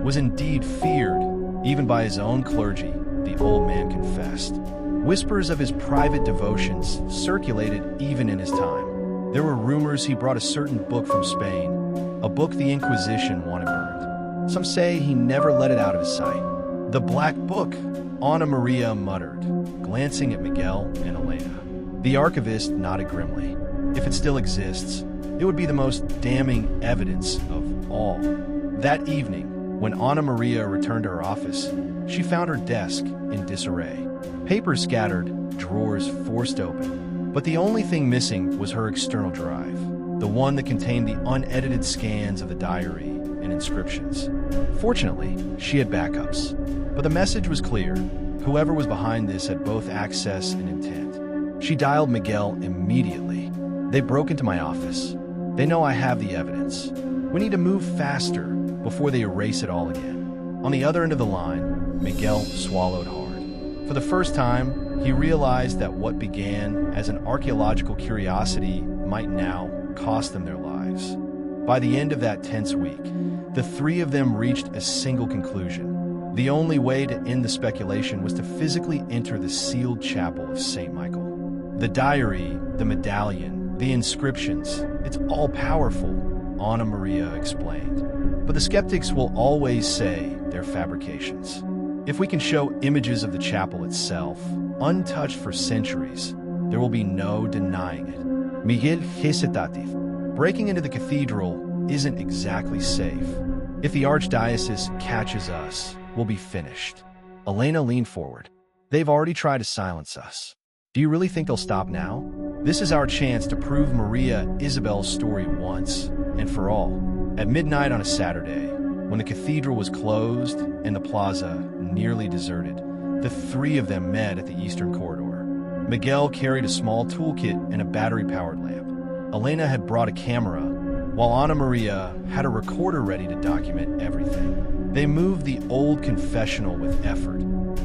Speaker 1: was indeed feared, even by his own clergy, the old man confessed. Whispers of his private devotions circulated even in his time. There were rumors he brought a certain book from Spain, a book the Inquisition wanted burned. Some say he never let it out of his sight. The Black Book, Ana Maria muttered, glancing at Miguel and Elena. The archivist nodded grimly. If it still exists, it would be the most damning evidence of all. That evening, when Ana Maria returned to her office, she found her desk in disarray. Papers scattered, drawers forced open. But the only thing missing was her external drive, the one that contained the unedited scans of the diary and inscriptions. Fortunately, she had backups. But the message was clear. Whoever was behind this had both access and intent. She dialed Miguel immediately. They broke into my office. They know I have the evidence. We need to move faster before they erase it all again. On the other end of the line, Miguel swallowed hard. For the first time, he realized that what began as an archaeological curiosity might now cost them their lives. By the end of that tense week, the three of them reached a single conclusion. The only way to end the speculation was to physically enter the sealed chapel of St. Michael. The diary, the medallion, the inscriptions, it's all powerful, Ana Maria explained. But the skeptics will always say they're fabrications. If we can show images of the chapel itself, untouched for centuries, there will be no denying it. Miguel hesitative. Breaking into the cathedral isn't exactly safe. If the archdiocese catches us, we'll be finished. Elena leaned forward. They've already tried to silence us. Do you really think they'll stop now? This is our chance to prove Maria Isabel's story once and for all. At midnight on a Saturday, when the cathedral was closed and the plaza nearly deserted, the three of them met at the eastern corridor. Miguel carried a small toolkit and a battery-powered lamp. Elena had brought a camera, while Ana Maria had a recorder ready to document everything. They moved the old confessional with effort,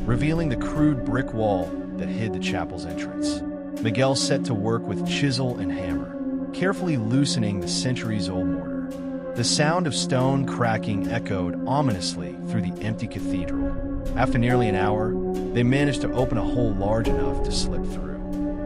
Speaker 1: revealing the crude brick wall that hid the chapel's entrance. Miguel set to work with chisel and hammer, carefully loosening the centuries-old mortar. The sound of stone cracking echoed ominously through the empty cathedral. After nearly an hour, they managed to open a hole large enough to slip through.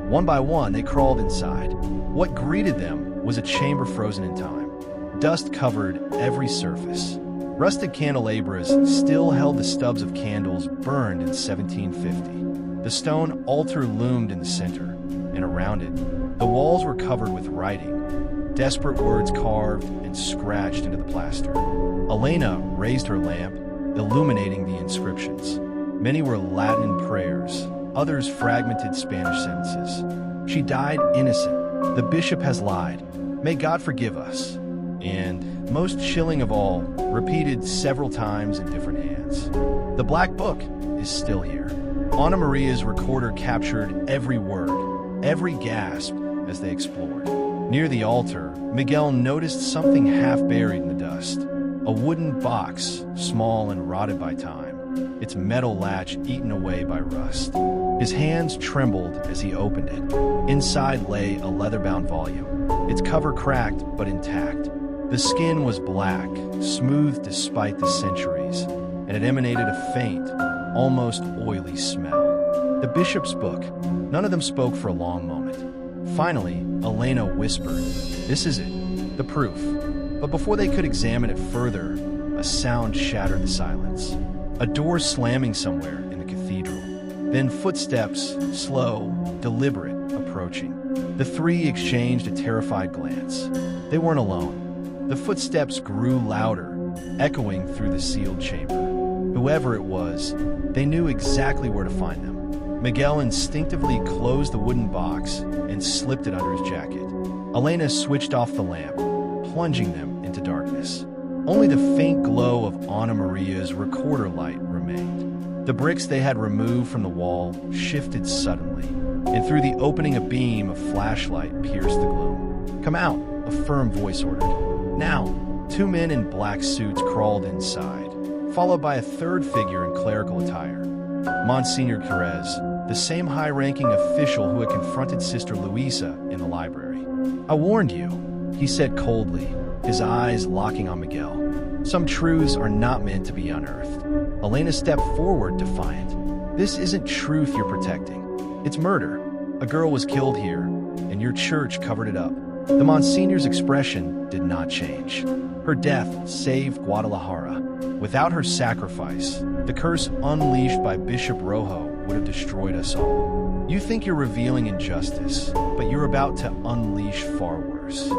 Speaker 1: One by one, they crawled inside. What greeted them was a chamber frozen in time. Dust covered every surface. Rusted candelabras still held the stubs of candles burned in 1750. The stone altar loomed in the center, and around it, the walls were covered with writing, desperate words carved and scratched into the plaster. Elena raised her lamp, illuminating the inscriptions. Many were Latin prayers, others fragmented Spanish sentences. She died innocent. The bishop has lied. May God forgive us. And, most chilling of all, repeated several times in different hands. The Black Book is still here. Ana Maria's recorder captured every word, every gasp as they explored. Near the altar, Miguel noticed something half buried in the dust. A wooden box, small and rotted by time, its metal latch eaten away by rust. His hands trembled as he opened it. Inside lay a leather-bound volume, its cover cracked but intact. The skin was black, smooth despite the centuries, and it emanated a faint, almost oily smell. The bishop's book. None of them spoke for a long moment. Finally, Elena whispered, "This is it, the proof." But before they could examine it further, a sound shattered the silence. A door slamming somewhere in the cathedral. Then footsteps, slow, deliberate, approaching. The three exchanged a terrified glance. They weren't alone. The footsteps grew louder, echoing through the sealed chamber. Whoever it was, they knew exactly where to find them. Miguel instinctively closed the wooden box and slipped it under his jacket. Elena switched off the lamp, plunging them into darkness. Only the faint glow of Ana Maria's recorder light remained. The bricks they had removed from the wall shifted suddenly, and through the opening a beam of flashlight pierced the gloom. "Come out," a firm voice ordered. Now, two men in black suits crawled inside, followed by a third figure in clerical attire. Monsignor Carez, the same high-ranking official who had confronted Sister Luisa in the library. "I warned you," he said coldly, his eyes locking on Miguel. "Some truths are not meant to be unearthed." Elena stepped forward, defiant. "This isn't truth you're protecting. It's murder. A girl was killed here, and your church covered it up." The Monsignor's expression did not change. Her death saved Guadalajara. Without her sacrifice, the curse unleashed by Bishop Rojo would have destroyed us all. You think you're revealing injustice, but you're about to unleash far worse.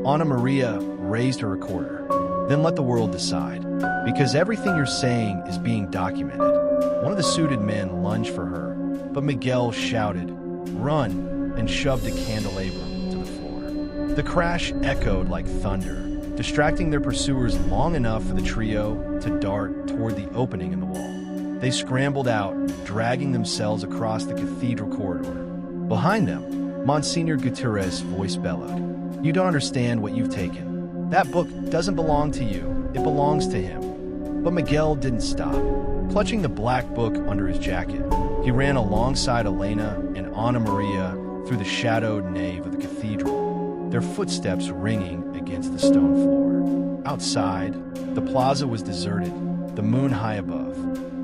Speaker 1: Ana Maria raised her recorder. "Then let the world decide, because everything you're saying is being documented." One of the suited men lunged for her, but Miguel shouted, "Run," and shoved a candelabrum to the floor. The crash echoed like thunder, distracting their pursuers long enough for the trio to dart toward the opening in the wall. They scrambled out, dragging themselves across the cathedral corridor. Behind them, Monsignor Gutierrez's voice bellowed, "You don't understand what you've taken. That book doesn't belong to you, it belongs to him." But Miguel didn't stop. Clutching the black book under his jacket, he ran alongside Elena and Ana Maria through the shadowed nave of the cathedral, their footsteps ringing against the stone floor. Outside, the plaza was deserted, the moon high above.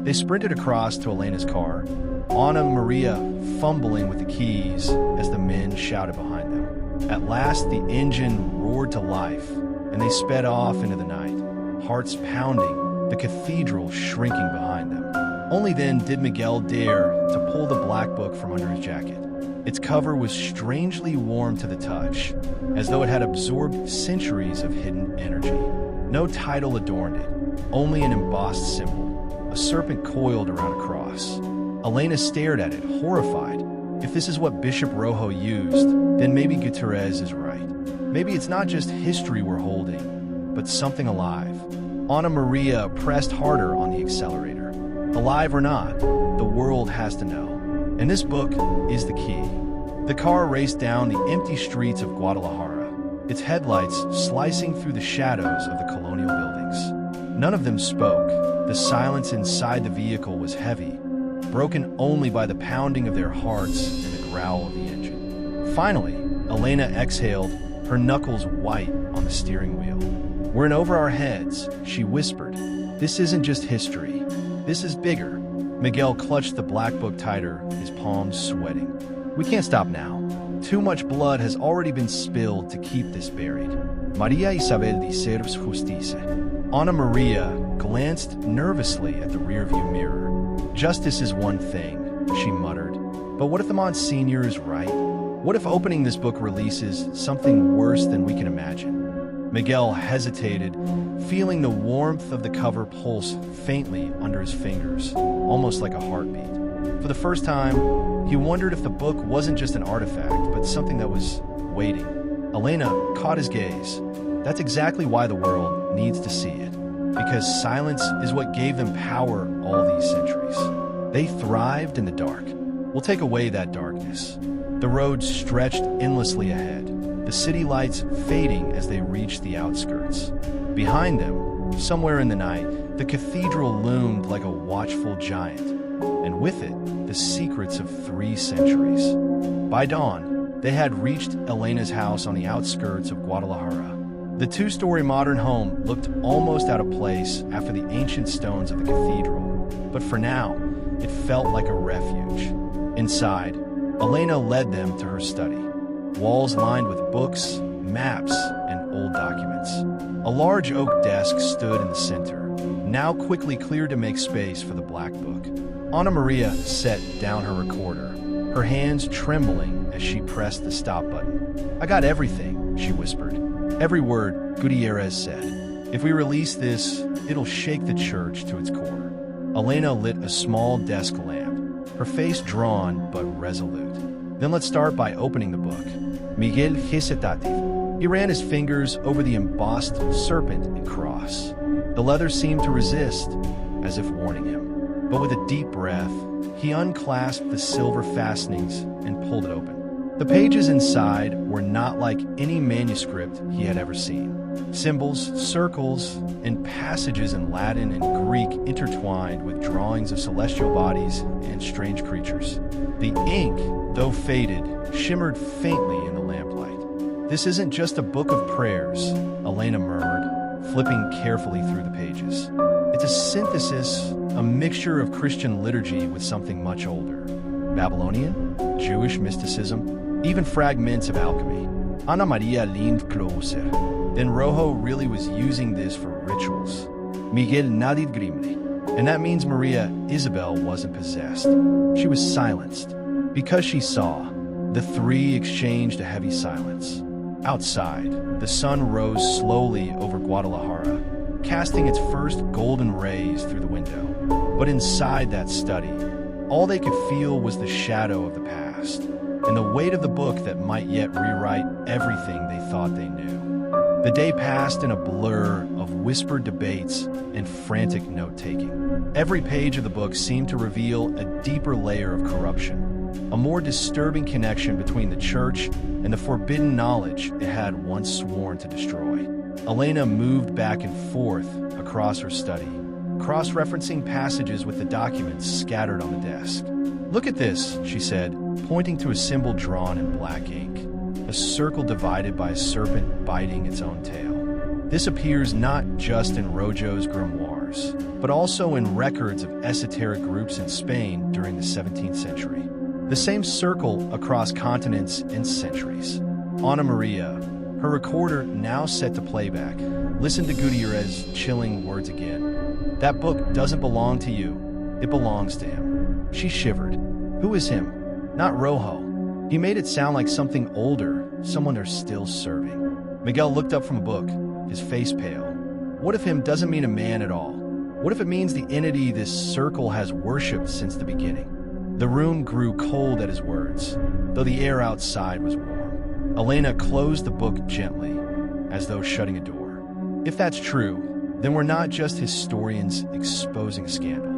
Speaker 1: They sprinted across to Elena's car, Ana Maria fumbling with the keys as the men shouted behind them. At last, the engine roared to life, and they sped off into the night, hearts pounding, the cathedral shrinking behind them. Only then did Miguel dare to pull the black book from under his jacket. Its cover was strangely warm to the touch, as though it had absorbed centuries of hidden energy. No title adorned it, only an embossed symbol, a serpent coiled around a cross. Elena stared at it, horrified. If this is what Bishop Rojo used, then maybe Gutierrez is right. Maybe it's not just history we're holding, but something alive. Ana Maria pressed harder on the accelerator. Alive or not, the world has to know. And this book is the key. The car raced down the empty streets of Guadalajara, its headlights slicing through the shadows of the colonial buildings. None of them spoke. The silence inside the vehicle was heavy, broken only by the pounding of their hearts and the growl of the engine. Finally, Elena exhaled, her knuckles white on the steering wheel. "We're in over our heads," she whispered. "This isn't just history. This is bigger." Miguel clutched the black book tighter, his palms sweating. "We can't stop now. Too much blood has already been spilled to keep this buried." Maria Isabel deserves justicia. Ana Maria glanced nervously at the rearview mirror. "Justice is one thing," she muttered. "But what if the Monsignor is right? What if opening this book releases something worse than we can imagine?" Miguel hesitated, feeling the warmth of the cover pulse faintly under his fingers, almost like a heartbeat. For the first time, he wondered if the book wasn't just an artifact, but something that was waiting. Elena caught his gaze. "That's exactly why the world needs to see it. Because silence is what gave them power all these centuries. They thrived in the dark. We'll take away that darkness." The road stretched endlessly ahead, the city lights fading as they reached the outskirts. Behind them, somewhere in the night, the cathedral loomed like a watchful giant, and with it, the secrets of 3 centuries. By dawn, they had reached Elena's house on the outskirts of Guadalajara. The 2-story modern home looked almost out of place after the ancient stones of the cathedral, but for now, it felt like a refuge. Inside, Elena led them to her study, walls lined with books, maps, and old documents. A large oak desk stood in the center, now quickly cleared to make space for the black book. Ana Maria set down her recorder, her hands trembling as she pressed the stop button. "I got everything," she whispered. "Every word," Gutierrez said. "If we release this, it'll shake the church to its core." Elena lit a small desk lamp, her face drawn but resolute. "Then let's start by opening the book." Miguel hesitative. He ran his fingers over the embossed serpent and cross. The leather seemed to resist, as if warning him. But with a deep breath, he unclasped the silver fastenings and pulled it open. The pages inside were not like any manuscript he had ever seen. Symbols, circles, and passages in Latin and Greek intertwined with drawings of celestial bodies and strange creatures. The ink, though faded, shimmered faintly in the lamplight. "This isn't just a book of prayers," Elena murmured, flipping carefully through the pages. "It's a synthesis, a mixture of Christian liturgy with something much older. Babylonian, Jewish mysticism, even fragments of alchemy. Ana Maria leaned closer. Then Rojo really was using this for rituals. Miguel nadid grimly. And that means Maria Isabel wasn't possessed. She was silenced. Because she saw, the three exchanged a heavy silence. Outside, the sun rose slowly over Guadalajara, casting its first golden rays through the window. But inside that study, all they could feel was the shadow of the past, and the weight of the book that might yet rewrite everything they thought they knew. The day passed in a blur of whispered debates and frantic note-taking. Every page of the book seemed to reveal a deeper layer of corruption, a more disturbing connection between the church and the forbidden knowledge it had once sworn to destroy. Elena moved back and forth across her study, cross-referencing passages with the documents scattered on the desk. "Look at this," she said, pointing to a symbol drawn in black ink, a circle divided by a serpent biting its own tail. This appears not just in Rojo's grimoires, but also in records of esoteric groups in Spain during the 17th century. The same circle across continents and centuries. Ana Maria, her recorder now set to playback, listened to Gutierrez's chilling words again. "That book doesn't belong to you. It belongs to him." She shivered. Who is him? Not Rojo. He made it sound like something older, someone they're still serving. Miguel looked up from a book, his face pale. What if him doesn't mean a man at all? What if it means the entity this circle has worshipped since the beginning? The room grew cold at his words, though the air outside was warm. Elena closed the book gently, as though shutting a door. If that's true, then we're not just historians exposing a scandal.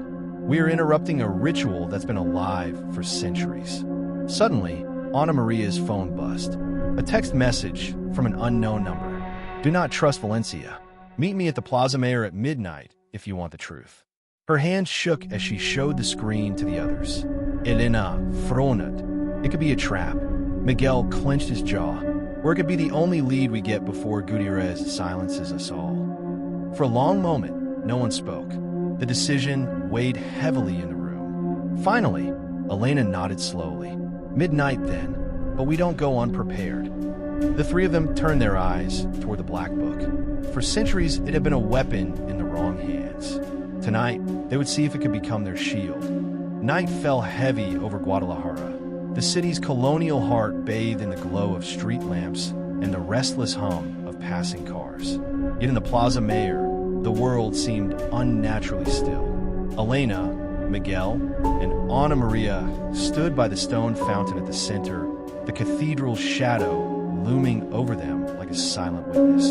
Speaker 1: We are interrupting a ritual that's been alive for centuries. Suddenly, Ana Maria's phone buzzed. A text message from an unknown number. "Do not trust Valencia. Meet me at the Plaza Mayor at midnight if you want the truth." Her hand shook as she showed the screen to the others. Elena frowned. It could be a trap. Miguel clenched his jaw. Or it could be the only lead we get before Gutierrez silences us all. For a long moment, no one spoke. The decision weighed heavily in the room. Finally, Elena nodded slowly. "Midnight then, but we don't go unprepared." The three of them turned their eyes toward the black book. For centuries, it had been a weapon in the wrong hands. Tonight, they would see if it could become their shield. Night fell heavy over Guadalajara. The city's colonial heart bathed in the glow of street lamps and the restless hum of passing cars. Yet in the Plaza Mayor, the world seemed unnaturally still. Elena, Miguel, and Ana Maria stood by the stone fountain at the center, the cathedral's shadow looming over them like a silent witness.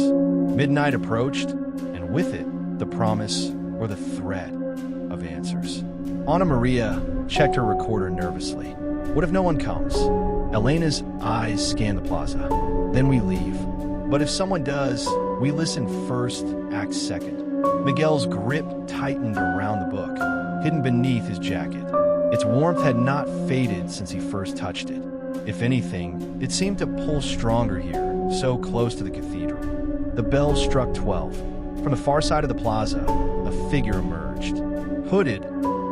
Speaker 1: Midnight approached, and with it, the promise or the threat of answers. Ana Maria checked her recorder nervously. What if no one comes? Elena's eyes scan the plaza. Then we leave. But if someone does, we listen first, act second. Miguel's grip tightened around the book, hidden beneath his jacket. Its warmth had not faded since he first touched it. If anything, it seemed to pull stronger here, so close to the cathedral. The bell struck 12. From the far side of the plaza, a figure emerged. Hooded,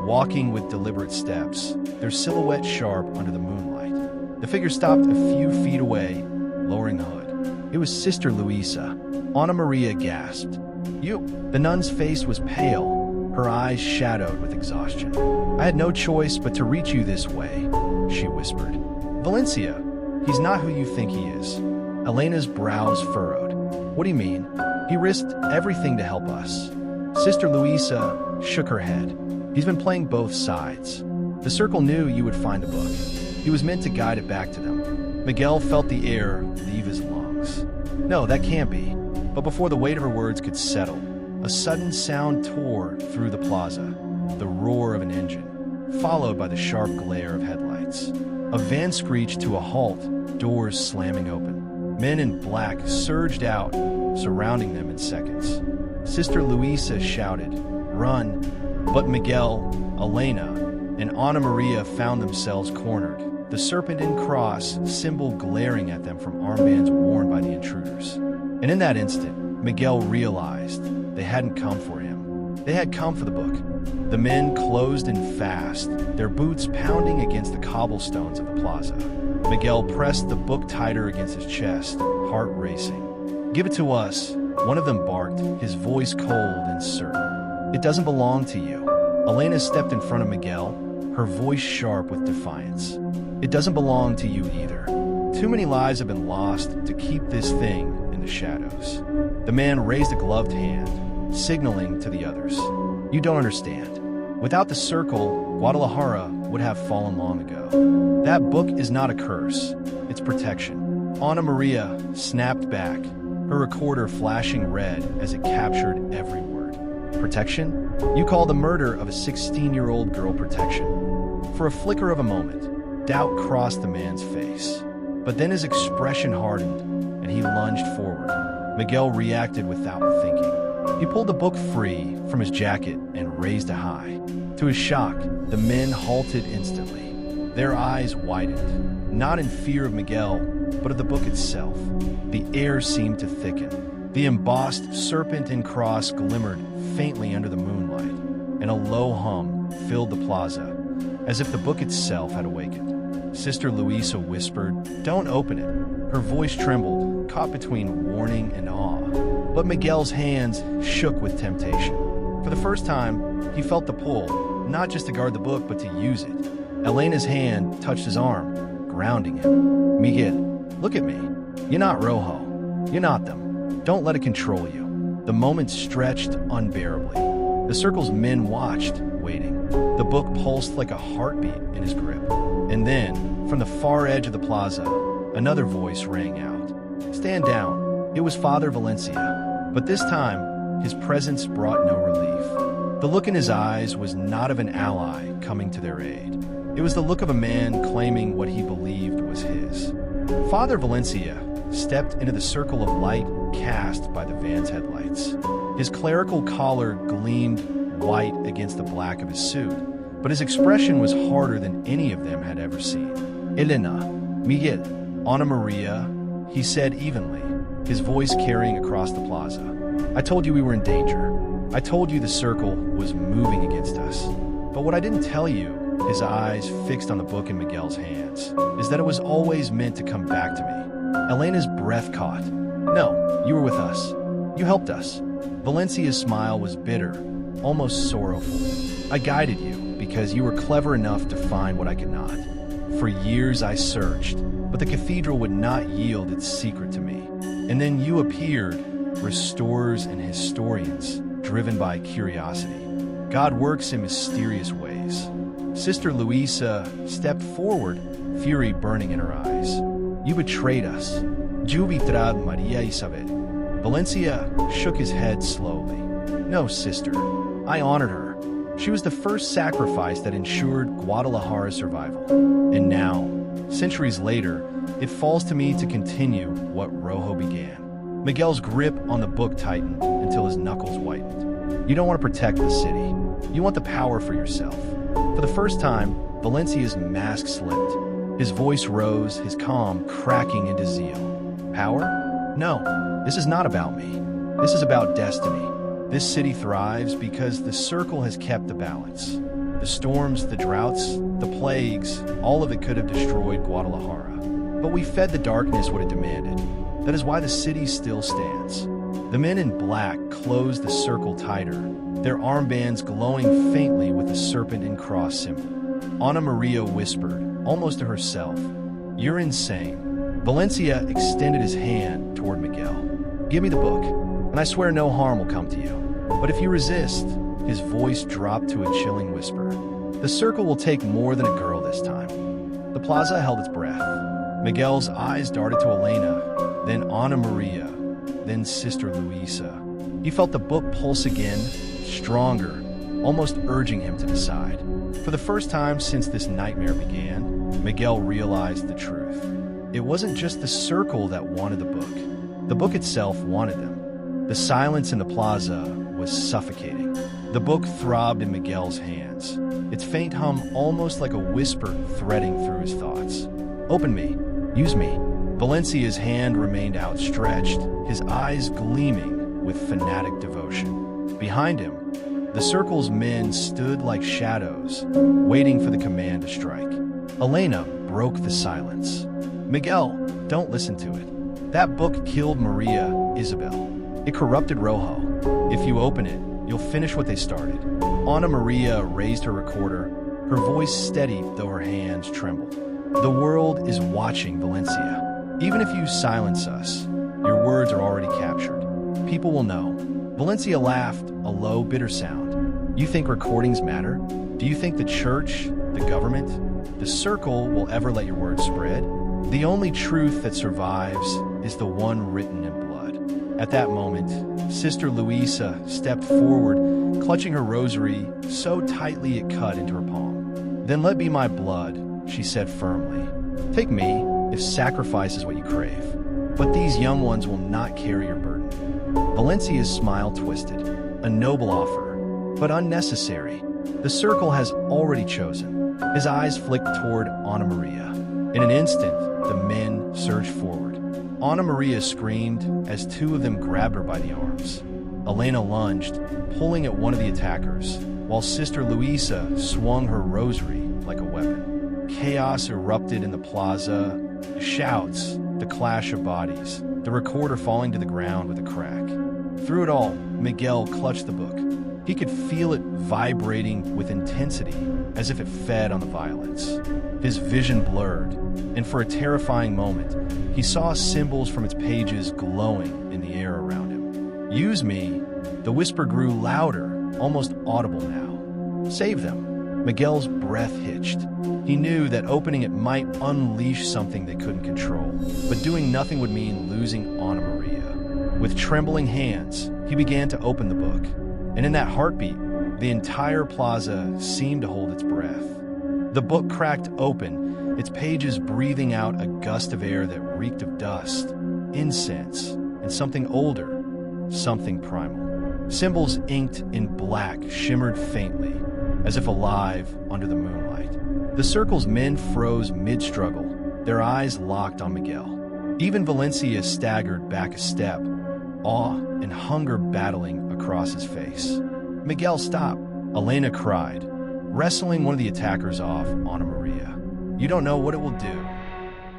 Speaker 1: walking with deliberate steps, their silhouette sharp under the moonlight. The figure stopped a few feet away, lowering the hood. It was Sister Luisa. Ana Maria gasped. "You!" The nun's face was pale, her eyes shadowed with exhaustion. "I had no choice but to reach you this way," she whispered. "Valencia, he's not who you think he is." Elena's brows furrowed. "What do you mean? He risked everything to help us." Sister Luisa shook her head. "He's been playing both sides. The circle knew you would find the book. He was meant to guide it back to them." Miguel felt the air leave his lungs. "No, that can't be." But before the weight of her words could settle, a sudden sound tore through the plaza, the roar of an engine. followed by the sharp glare of headlights. A van screeched to a halt, doors slamming open. Men in black surged out, surrounding them in seconds. Sister Luisa shouted, "Run!" But Miguel, Elena, and Ana Maria found themselves cornered, the serpent and cross symbol glaring at them from armbands worn by the intruders. And in that instant, Miguel realized they hadn't come for him. They had come for the book. The men closed in fast, their boots pounding against the cobblestones of the plaza. Miguel pressed the book tighter against his chest, heart racing. "Give it to us," one of them barked, his voice cold and certain. "It doesn't belong to you." Elena stepped in front of Miguel, her voice sharp with defiance. "It doesn't belong to you either. Too many lives have been lost to keep this thing in the shadows." The man raised a gloved hand, signaling to the others. "You don't understand. Without the circle, Guadalajara would have fallen long ago. That book is not a curse, it's protection." Ana Maria snapped back, her recorder flashing red as it captured every word. "Protection? You call the murder of a 16-year-old girl protection?" For a flicker of a moment, doubt crossed the man's face. But then his expression hardened, and he lunged forward. Miguel reacted without thinking. He pulled the book free from his jacket and raised it high. To his shock, the men halted instantly. Their eyes widened, not in fear of Miguel, but of the book itself. The air seemed to thicken. The embossed serpent and cross glimmered faintly under the moonlight, and a low hum filled the plaza, as if the book itself had awakened. Sister Luisa whispered, "Don't open it." Her voice trembled, caught between warning and awe. But Miguel's hands shook with temptation. For the first time, he felt the pull, not just to guard the book, but to use it. Elena's hand touched his arm, grounding him. "Miguel, look at me. You're not Rojo. You're not them. Don't let it control you." The moment stretched unbearably. The circle's men watched, waiting. The book pulsed like a heartbeat in his grip. And then, from the far edge of the plaza, another voice rang out. "Stand down." It was Father Valencia. But this time, his presence brought no relief. The look in his eyes was not of an ally coming to their aid. It was the look of a man claiming what he believed was his. Father Valencia stepped into the circle of light cast by the van's headlights. His clerical collar gleamed white against the black of his suit, but his expression was harder than any of them had ever seen. "Elena, Miguel, Ana Maria," he said evenly, his voice carrying across the plaza. "I told you we were in danger. I told you the circle was moving against us. But what I didn't tell you," his eyes fixed on the book in Miguel's hands, "is that it was always meant to come back to me." Elena's breath caught. "No, you were with us. You helped us." Valencia's smile was bitter, almost sorrowful. "I guided you because you were clever enough to find what I could not. For years I searched, but the cathedral would not yield its secret to me. And then you appeared, restorers and historians, driven by curiosity. God works in mysterious ways." Sister Luisa stepped forward, fury burning in her eyes. "You betrayed us. Jubitrad Maria Isabel." Valencia shook his head slowly. "No, sister. I honored her. She was the first sacrifice that ensured Guadalajara's survival. And now, centuries later, it falls to me to continue what Rojo began." Miguel's grip on the book tightened until his knuckles whitened. "You don't want to protect the city. You want the power for yourself." For the first time, Valencia's mask slipped. His voice rose, his calm cracking into zeal. "Power? No, this is not about me. This is about destiny. This city thrives because the circle has kept the balance. The storms, the droughts, the plagues, all of it could have destroyed Guadalajara. But we fed the darkness what it demanded. That is why the city still stands." The men in black closed the circle tighter, their armbands glowing faintly with the serpent and cross symbol. Ana Maria whispered, almost to herself, "You're insane." Valencia extended his hand toward Miguel. "Give me the book, and I swear no harm will come to you. But if you resist," his voice dropped to a chilling whisper, "the circle will take more than a girl this time." The plaza held its breath. Miguel's eyes darted to Elena, then Ana Maria, then Sister Luisa. He felt the book pulse again, stronger, almost urging him to decide. For the first time since this nightmare began, Miguel realized the truth. It wasn't just the circle that wanted the book itself wanted them. The silence in the plaza was suffocating. The book throbbed in Miguel's hands, its faint hum almost like a whisper threading through his thoughts. "Open me. Use me." Valencia's hand remained outstretched, his eyes gleaming with fanatic devotion. Behind him, the circle's men stood like shadows, waiting for the command to strike. Elena broke the silence. "Miguel, don't listen to it. That book killed Maria Isabel. It corrupted Rojo. If you open it, you'll finish what they started." Ana Maria raised her recorder, her voice steady though her hands trembled. "The world is watching, Valencia. Even if you silence us, your words are already captured. People will know." Valencia laughed, a low, bitter sound. "You think recordings matter? Do you think the church, the government, the circle will ever let your words spread? The only truth that survives is the one written in blood." At that moment, Sister Luisa stepped forward, clutching her rosary so tightly it cut into her palm. "Then let be my blood," she said firmly. "Take me, if sacrifice is what you crave. But these young ones will not carry your burden." Valencia's smile twisted. A noble offer, but unnecessary. The circle has already chosen. His eyes flicked toward Ana Maria. In an instant, the men surged forward. Ana Maria screamed as two of them grabbed her by the arms. Elena lunged, pulling at one of the attackers, while Sister Luisa swung her rosary like a weapon. Chaos erupted in the plaza, shouts, the clash of bodies, the recorder falling to the ground with a crack. Through it all, Miguel clutched the book. He could feel it vibrating with intensity, as if it fed on the violence. His vision blurred, and for a terrifying moment, he saw symbols from its pages glowing in the air around him. "Use me." The whisper grew louder, almost audible now. "Save them." Miguel's breath hitched. He knew that opening it might unleash something they couldn't control, but doing nothing would mean losing Ana Maria. With trembling hands, he began to open the book, and in that heartbeat, the entire plaza seemed to hold its breath. The book cracked open, its pages breathing out a gust of air that reeked of dust, incense, and something older, something primal. Symbols inked in black shimmered faintly, as if alive under the moonlight. The circle's men froze mid-struggle, their eyes locked on Miguel. Even Valencia staggered back a step, awe and hunger battling across his face. "Miguel, stop!" Elena cried, wrestling one of the attackers off Ana Maria. "You don't know what it will do."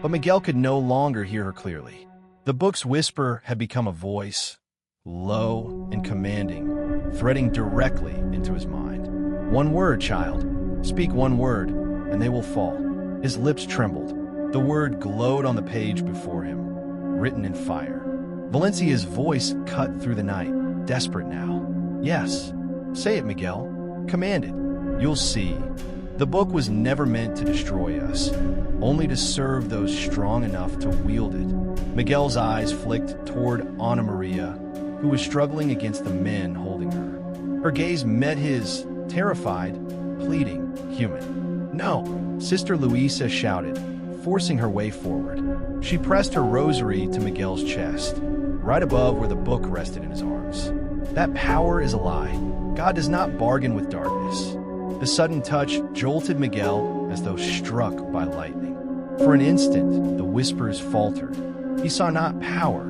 Speaker 1: But Miguel could no longer hear her clearly. The book's whisper had become a voice, low and commanding, threading directly into his mind. "One word, child. Speak one word, and they will fall." His lips trembled. The word glowed on the page before him, written in fire. Valencia's voice cut through the night, desperate now. "Yes. Say it, Miguel. Command it. You'll see." The book was never meant to destroy us, only to serve those strong enough to wield it. Miguel's eyes flicked toward Ana Maria, who was struggling against the men holding her. Her gaze met his, terrified, pleading, human. "No!" Sister Luisa shouted, forcing her way forward. She pressed her rosary to Miguel's chest, right above where the book rested in his arms. "That power is a lie. God does not bargain with darkness." The sudden touch jolted Miguel as though struck by lightning. For an instant, the whispers faltered. He saw not power,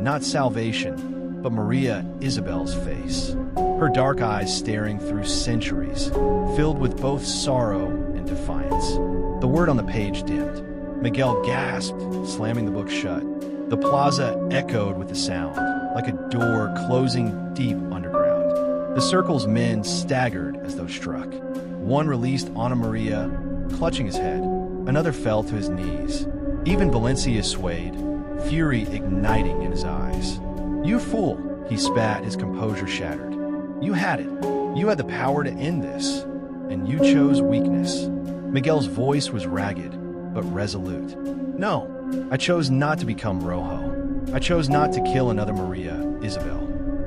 Speaker 1: not salvation, but Maria Isabel's face. Her dark eyes staring through centuries, filled with both sorrow and defiance. The word on the page dimmed. Miguel gasped, slamming the book shut. The plaza echoed with the sound, like a door closing deep underground. The circle's men staggered as though struck. One released Ana Maria, clutching his head. Another fell to his knees. Even Valencia swayed, fury igniting in his eyes. "You fool!" he spat, his composure shattered. "You had it. You had the power to end this, and you chose weakness." Miguel's voice was ragged, but resolute. "No, I chose not to become Rojo. I chose not to kill another Maria Isabel."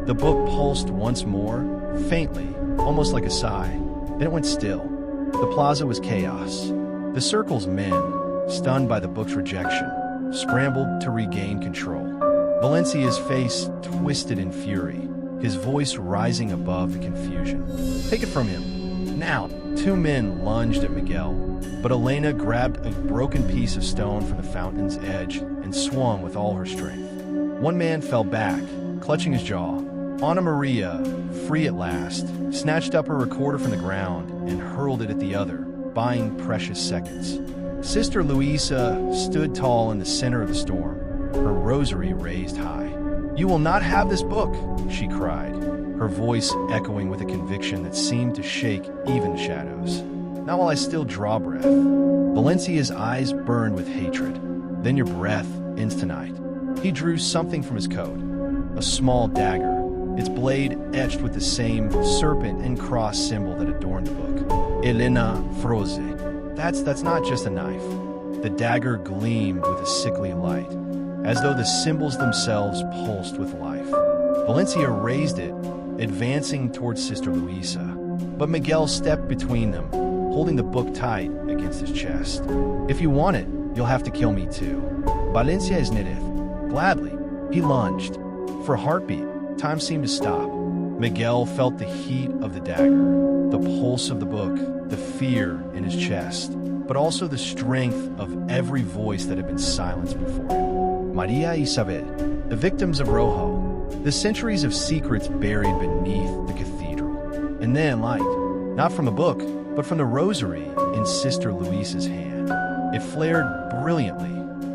Speaker 1: The book pulsed once more, faintly, almost like a sigh. Then it went still. The plaza was chaos. The circle's men, stunned by the book's rejection, scrambled to regain control. Valencia's face twisted in fury, his voice rising above the confusion. "Take it from him, now!" Two men lunged at Miguel, but Elena grabbed a broken piece of stone from the fountain's edge and swung with all her strength. One man fell back, clutching his jaw. Ana Maria, free at last, snatched up her recorder from the ground and hurled it at the other, buying precious seconds. Sister Luisa stood tall in the center of the storm, her rosary raised high. "You will not have this book," she cried, her voice echoing with a conviction that seemed to shake even the shadows. "Not while I still draw breath." Valencia's eyes burned with hatred. "Then your breath ends tonight." He drew something from his coat, a small dagger, its blade etched with the same serpent and cross symbol that adorned the book. Elena Froze. That's not just a knife. The dagger gleamed with a sickly light, as though the symbols themselves pulsed with life. Valencia raised it, advancing towards Sister Luisa, but Miguel stepped between them, holding the book tight against his chest. "If you want it, you'll have to kill me too." Valencia is knitted. Gladly, he lunged. For a heartbeat, time seemed to stop. Miguel felt the heat of the dagger, the pulse of the book, the fear in his chest, but also the strength of every voice that had been silenced before him. Maria Isabel, the victims of Rojo, the centuries of secrets buried beneath the cathedral. And then light, not from a book, but from the rosary in Sister Luisa's hand. It flared brilliantly,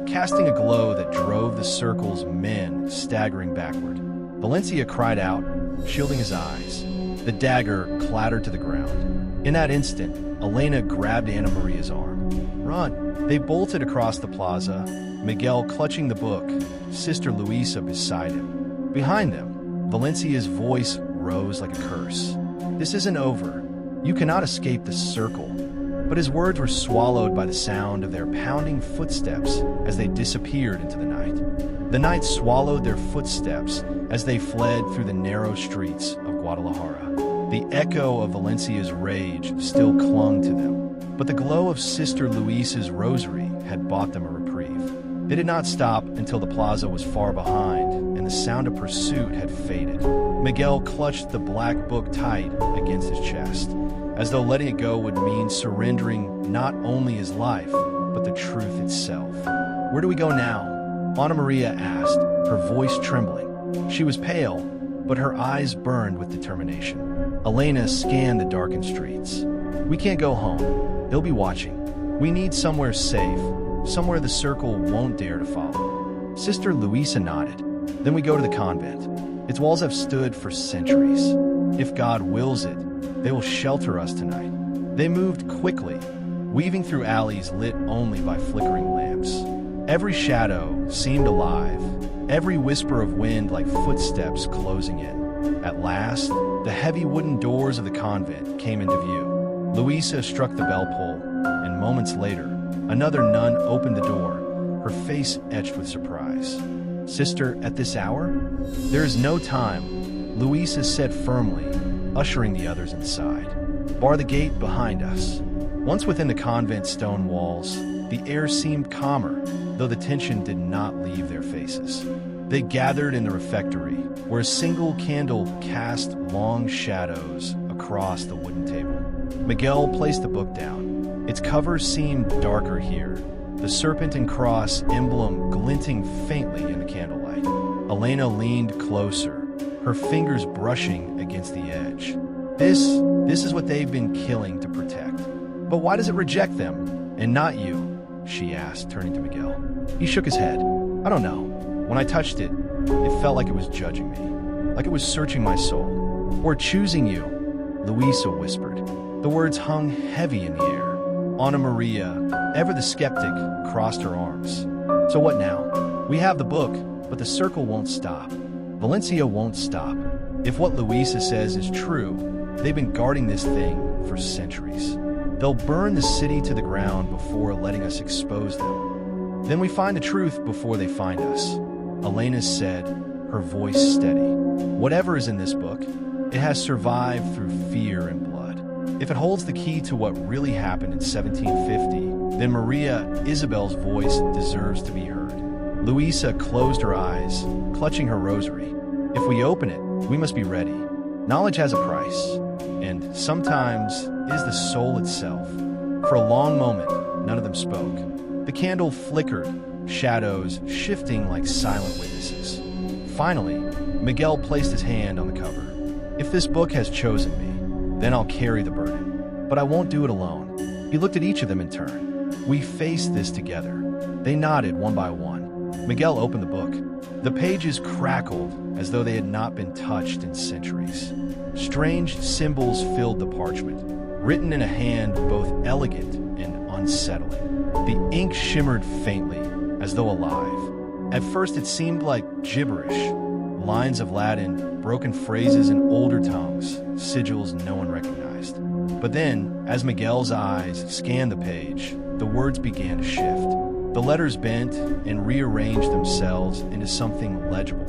Speaker 1: casting a glow that drove the circle's men staggering backward. Valencia cried out, shielding his eyes. The dagger clattered to the ground. In that instant, Elena grabbed Ana Maria's arm. "Run!" They bolted across the plaza, Miguel clutching the book, Sister Luisa beside him. Behind them, Valencia's voice rose like a curse. "This isn't over. You cannot escape the circle." But his words were swallowed by the sound of their pounding footsteps as they disappeared into the night. The night swallowed their footsteps as they fled through the narrow streets of Guadalajara. The echo of Valencia's rage still clung to them, but the glow of Sister Luisa's rosary had bought them a reprieve. They did not stop until the plaza was far behind and the sound of pursuit had faded. Miguel clutched the black book tight against his chest, as though letting it go would mean surrendering not only his life, but the truth itself. "Where do we go now?" Ana Maria asked, her voice trembling. She was pale, but her eyes burned with determination. Elena scanned the darkened streets. "We can't go home. They'll be watching. We need somewhere safe, somewhere the circle won't dare to follow." Sister Luisa nodded. "Then we go to the convent. Its walls have stood for centuries. If God wills it, they will shelter us tonight." They moved quickly, weaving through alleys lit only by flickering lamps. Every shadow seemed alive, every whisper of wind like footsteps closing in. At last, the heavy wooden doors of the convent came into view. Luisa struck the bell pull, and moments later, another nun opened the door, her face etched with surprise. "Sister, at this hour?" "There is no time," Luisa said firmly, ushering the others inside. "Bar the gate behind us." Once within the convent's stone walls, the air seemed calmer, though the tension did not leave their faces. They gathered in the refectory, where a single candle cast long shadows across the wooden table. Miguel placed the book down. Its cover seemed darker here, the serpent and cross emblem glinting faintly in the candlelight. Elena leaned closer, her fingers brushing against the edge. This is what they've been killing to protect. But why does it reject them, and not you?" she asked, turning to Miguel. He shook his head. "I don't know. When I touched it, it felt like it was judging me, like it was searching my soul. Or choosing you," Luisa whispered. The words hung heavy in the air. Ana Maria, ever the skeptic, crossed her arms. "So what now? We have the book, but the circle won't stop. Valencia won't stop. If what Luisa says is true, they've been guarding this thing for centuries. They'll burn the city to the ground before letting us expose them. Then we find the truth before they find us." Elena said, her voice steady. "Whatever is in this book, It has survived through fear and blood. If it holds the key to what really happened in 1750, then Maria Isabel's voice deserves to be heard. Luisa closed her eyes, clutching her rosary. If we open it, we must be ready. Knowledge has a price, and sometimes it is the soul itself. For a long moment, none of them spoke. The candle flickered, shadows shifting like silent witnesses. Finally, Miguel placed his hand on the cover. If this book has chosen me, then I'll carry the burden. But I won't do it alone. He looked at each of them in turn. We face this together. They nodded one by one. Miguel opened the book. The pages crackled as though they had not been touched in centuries. Strange symbols filled the parchment, written in a hand both elegant and unsettling. The ink shimmered faintly, as though alive. At first it seemed like gibberish, lines of Latin, broken phrases in older tongues, sigils no one recognized. But then, as Miguel's eyes scanned the page, the words began to shift. The letters bent and rearranged themselves into something legible,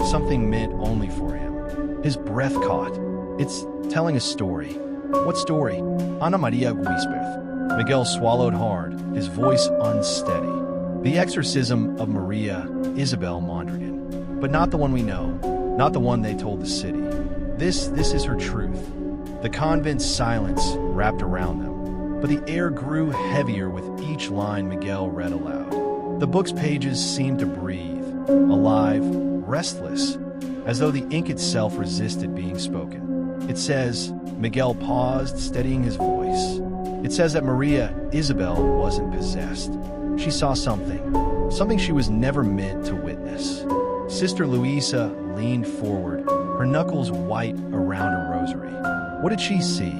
Speaker 1: something meant only for him. His breath caught. It's telling a story. What story? Ana Maria Guisperth. Miguel swallowed hard, his voice unsteady. The Exorcism of Maria Isabel Mondragon. But not the one we know, not the one they told the city. This is her truth. The convent's silence wrapped around them, but the air grew heavier with each line Miguel read aloud. The book's pages seemed to breathe, alive, restless, as though the ink itself resisted being spoken. It says, Miguel paused, steadying his voice. It says that Maria Isabel wasn't possessed. She saw something she was never meant to witness. Sister Luisa leaned forward, her knuckles white around her rosary. What did she see?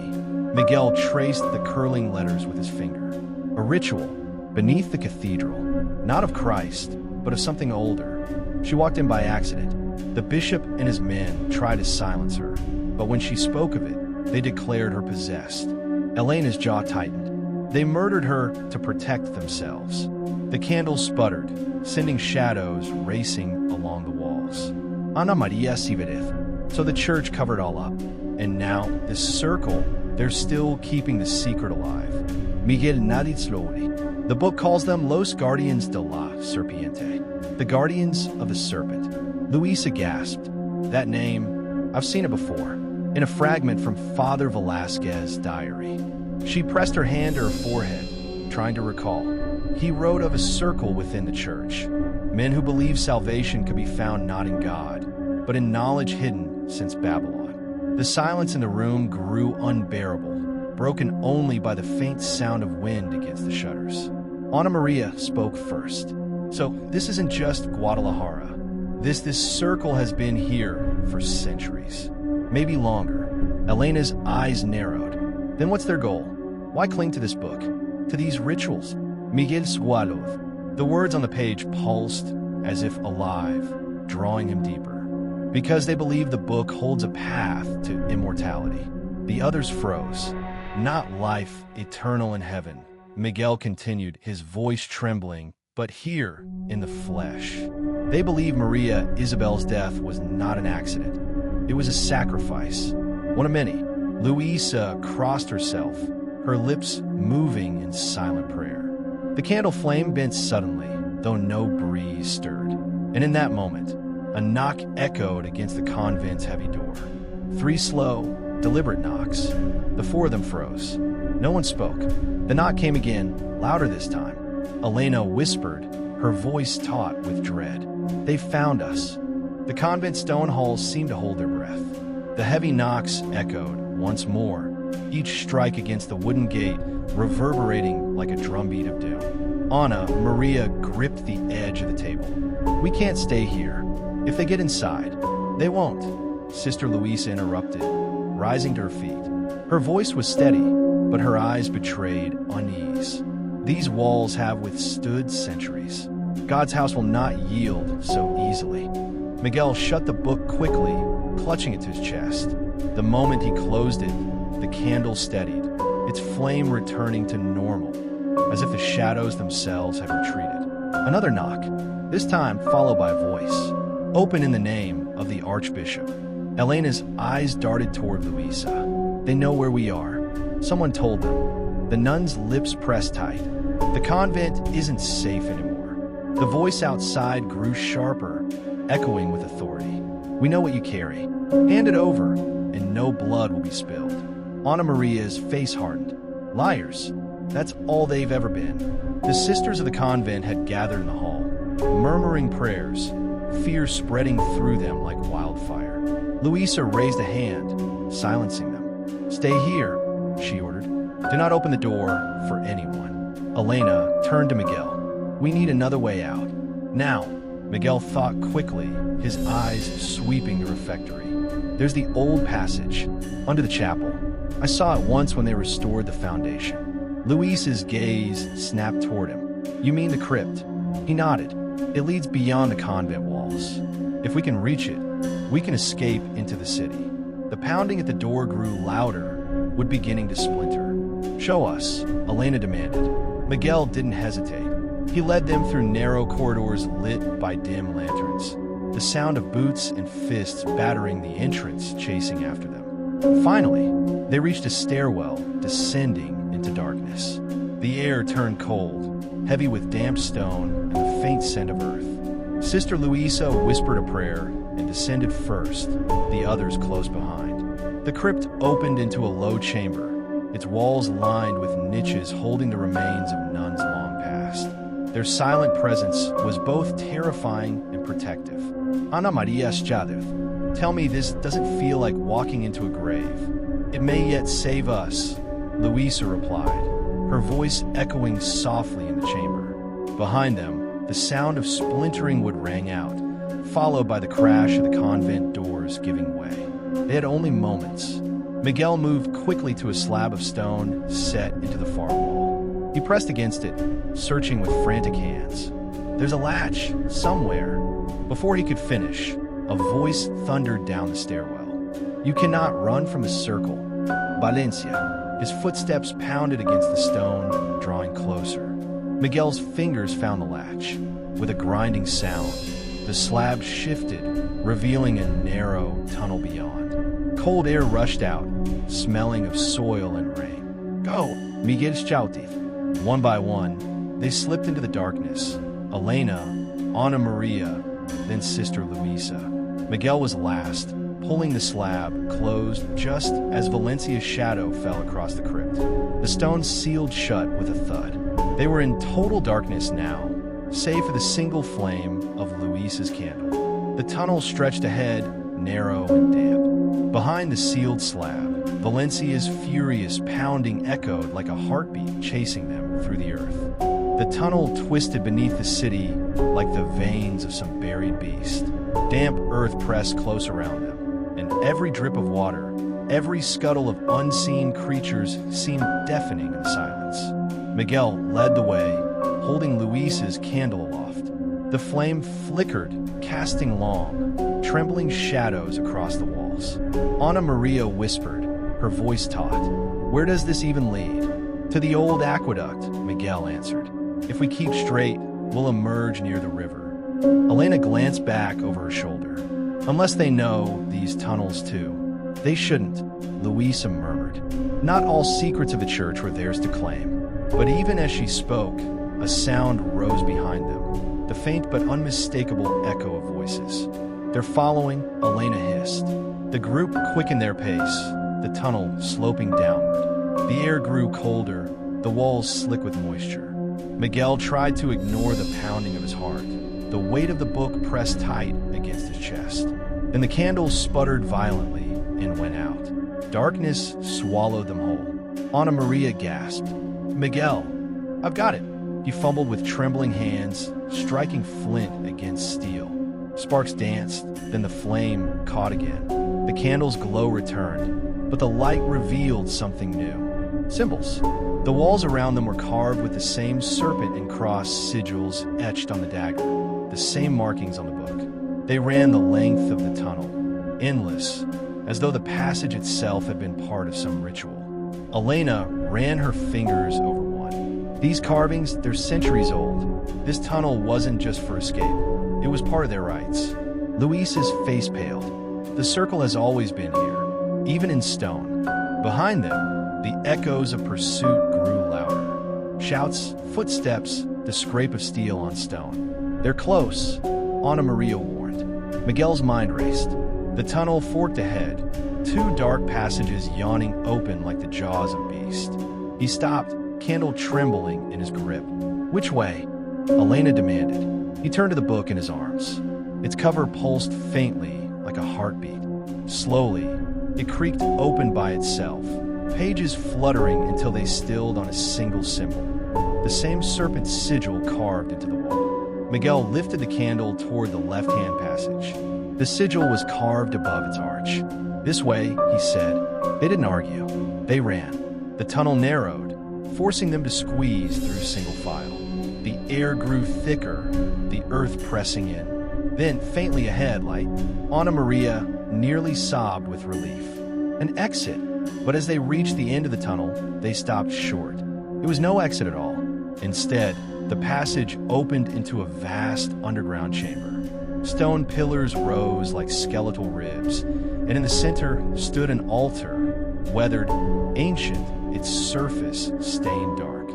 Speaker 1: Miguel traced the curling letters with his finger. A ritual, beneath the cathedral, not of Christ, but of something older. She walked in by accident. The bishop and his men tried to silence her, but when she spoke of it, they declared her possessed. Elena's jaw tightened. They murdered her to protect themselves. The candles sputtered, sending shadows racing along the walls. Ana Maria Sivereth. So the church covered all up. And now, this circle, they're still keeping the secret alive. Miguel nodded slowly. The book calls them Los Guardians de la Serpiente, the Guardians of the Serpent. Luisa gasped. That name, I've seen it before, in a fragment from Father Velasquez's diary. She pressed her hand to her forehead, trying to recall. He wrote of a circle within the church, men who believed salvation could be found not in God, but in knowledge hidden since Babylon. The silence in the room grew unbearable, broken only by the faint sound of wind against the shutters. Ana Maria spoke first. So this isn't just Guadalajara. This circle has been here for centuries, maybe longer. Elena's eyes narrowed. Then what's their goal? Why cling to this book? To these rituals? Miguel swallowed. The words on the page pulsed as if alive, drawing him deeper. Because they believe the book holds a path to immortality. The others froze. Not life eternal in heaven. Miguel continued, his voice trembling, but here, in the flesh. They believe Maria Isabel's death was not an accident. It was a sacrifice, one of many. Luisa crossed herself, her lips moving in silent prayer. The candle flame bent suddenly, though no breeze stirred. And in that moment, a knock echoed against the convent's heavy door. 3 slow, deliberate knocks. The 4 of them froze. No one spoke. The knock came again, louder this time. Elena whispered, her voice taut with dread. They found us. The convent stone halls seemed to hold their breath. The heavy knocks echoed once more, each strike against the wooden gate reverberating like a drumbeat of doom. Ana Maria gripped the edge of the table. We can't stay here. If they get inside, they won't. Sister Luisa interrupted, rising to her feet. Her voice was steady, but her eyes betrayed unease. These walls have withstood centuries. God's house will not yield so easily. Miguel shut the book quickly, clutching it to his chest. The moment he closed it, the candle steadied, its flame returning to normal, as if the shadows themselves had retreated. Another knock, this time followed by a voice. Open in the name of the Archbishop. Elena's eyes darted toward Luisa. They know where we are. Someone told them. The nun's lips pressed tight. The convent isn't safe anymore. The voice outside grew sharper, echoing with authority. We know what you carry. Hand it over, and no blood will be spilled. Ana Maria's face hardened. Liars. That's all they've ever been. The sisters of the convent had gathered in the hall, murmuring prayers, fear spreading through them like wildfire. Luisa raised a hand, silencing them. Stay here, she ordered. Do not open the door for anyone. Elena turned to Miguel. We need another way out. Now. Miguel thought quickly, his eyes sweeping the refectory. There's the old passage, under the chapel. I saw it once when they restored the foundation. Luis's gaze snapped toward him. You mean the crypt? He nodded. It leads beyond the convent walls. If we can reach it, we can escape into the city. The pounding at the door grew louder, wood beginning to splinter. Show us, Elena demanded. Miguel didn't hesitate. He led them through narrow corridors lit by dim lanterns, the sound of boots and fists battering the entrance chasing after them. Finally, they reached a stairwell descending into darkness. The air turned cold, heavy with damp stone and the faint scent of earth. Sister Luisa whispered a prayer and descended first, the others close behind. The crypt opened into a low chamber, its walls lined with niches holding the remains of nuns long past. Their silent presence was both terrifying and protective. Ana Maria Schadov, tell me this doesn't feel like walking into a grave. It may yet save us, Luisa replied, her voice echoing softly in the chamber. Behind them, the sound of splintering wood rang out, followed by the crash of the convent doors giving way. They had only moments. Miguel moved quickly to a slab of stone set into the far wall. He pressed against it, searching with frantic hands. There's a latch, somewhere. Before he could finish, a voice thundered down the stairwell. You cannot run from a circle. Valencia. His footsteps pounded against the stone, drawing closer. Miguel's fingers found the latch. With a grinding sound, the slab shifted, revealing a narrow tunnel beyond. Cold air rushed out, smelling of soil and rain. Go, Miguel Schautif. One by one, they slipped into the darkness. Elena, Ana Maria, then Sister Luisa. Miguel was last, pulling the slab closed just as Valencia's shadow fell across the crypt. The stone sealed shut with a thud. They were in total darkness now, save for the single flame of Luisa's candle. The tunnel stretched ahead, narrow and damp. Behind the sealed slab, Valencia's furious pounding echoed like a heartbeat chasing them through the earth. The tunnel twisted beneath the city like the veins of some buried beast. Damp earth pressed close around them, and every drip of water, every scuttle of unseen creatures seemed deafening in the silence. Miguel led the way, holding Luisa's candle aloft. The flame flickered, casting long, trembling shadows across the walls. Ana Maria whispered, her voice taut. Where does this even lead? To the old aqueduct, Miguel answered. If we keep straight, we'll emerge near the river. Elena glanced back over her shoulder. Unless they know these tunnels too. They shouldn't, Luisa murmured. Not all secrets of the church were theirs to claim. But even as she spoke, a sound rose behind them. The faint but unmistakable echo of voices. They're following, Elena hissed. The group quickened their pace, the tunnel sloping downward. The air grew colder, the walls slick with moisture. Miguel tried to ignore the pounding of his heart. The weight of the book pressed tight against his chest. Then the candles sputtered violently and went out. Darkness swallowed them whole. Ana Maria gasped. Miguel, I've got it. He fumbled with trembling hands, striking flint against steel. Sparks danced, then the flame caught again. The candle's glow returned, but the light revealed something new. Symbols. The walls around them were carved with the same serpent and cross sigils etched on the dagger, the same markings on the book. They ran the length of the tunnel, endless, as though the passage itself had been part of some ritual. Elena ran her fingers over one. These carvings, they're centuries old. This tunnel wasn't just for escape. It was part of their rites. Luisa's face paled. The circle has always been here, even in stone. Behind them, the echoes of pursuit grew louder. Shouts, footsteps, the scrape of steel on stone. They're close, Ana Maria warned. Miguel's mind raced. The tunnel forked ahead, two dark passages yawning open like the jaws of beast. He stopped, candle trembling in his grip. Which way? Elena demanded. He turned to the book in his arms. Its cover pulsed faintly, like a heartbeat. Slowly, it creaked open by itself, pages fluttering until they stilled on a single symbol. The same serpent sigil carved into the wall. Miguel lifted the candle toward the left-hand passage. The sigil was carved above its arch. This way, he said. They didn't argue. They ran. The tunnel narrowed, forcing them to squeeze through single file. The air grew thicker, the earth pressing in. Then, faintly ahead, light, Ana Maria nearly sobbed with relief. An exit, but as they reached the end of the tunnel, they stopped short. It was no exit at all. Instead, the passage opened into a vast underground chamber. Stone pillars rose like skeletal ribs, and in the center stood an altar, weathered, ancient, its surface stained dark.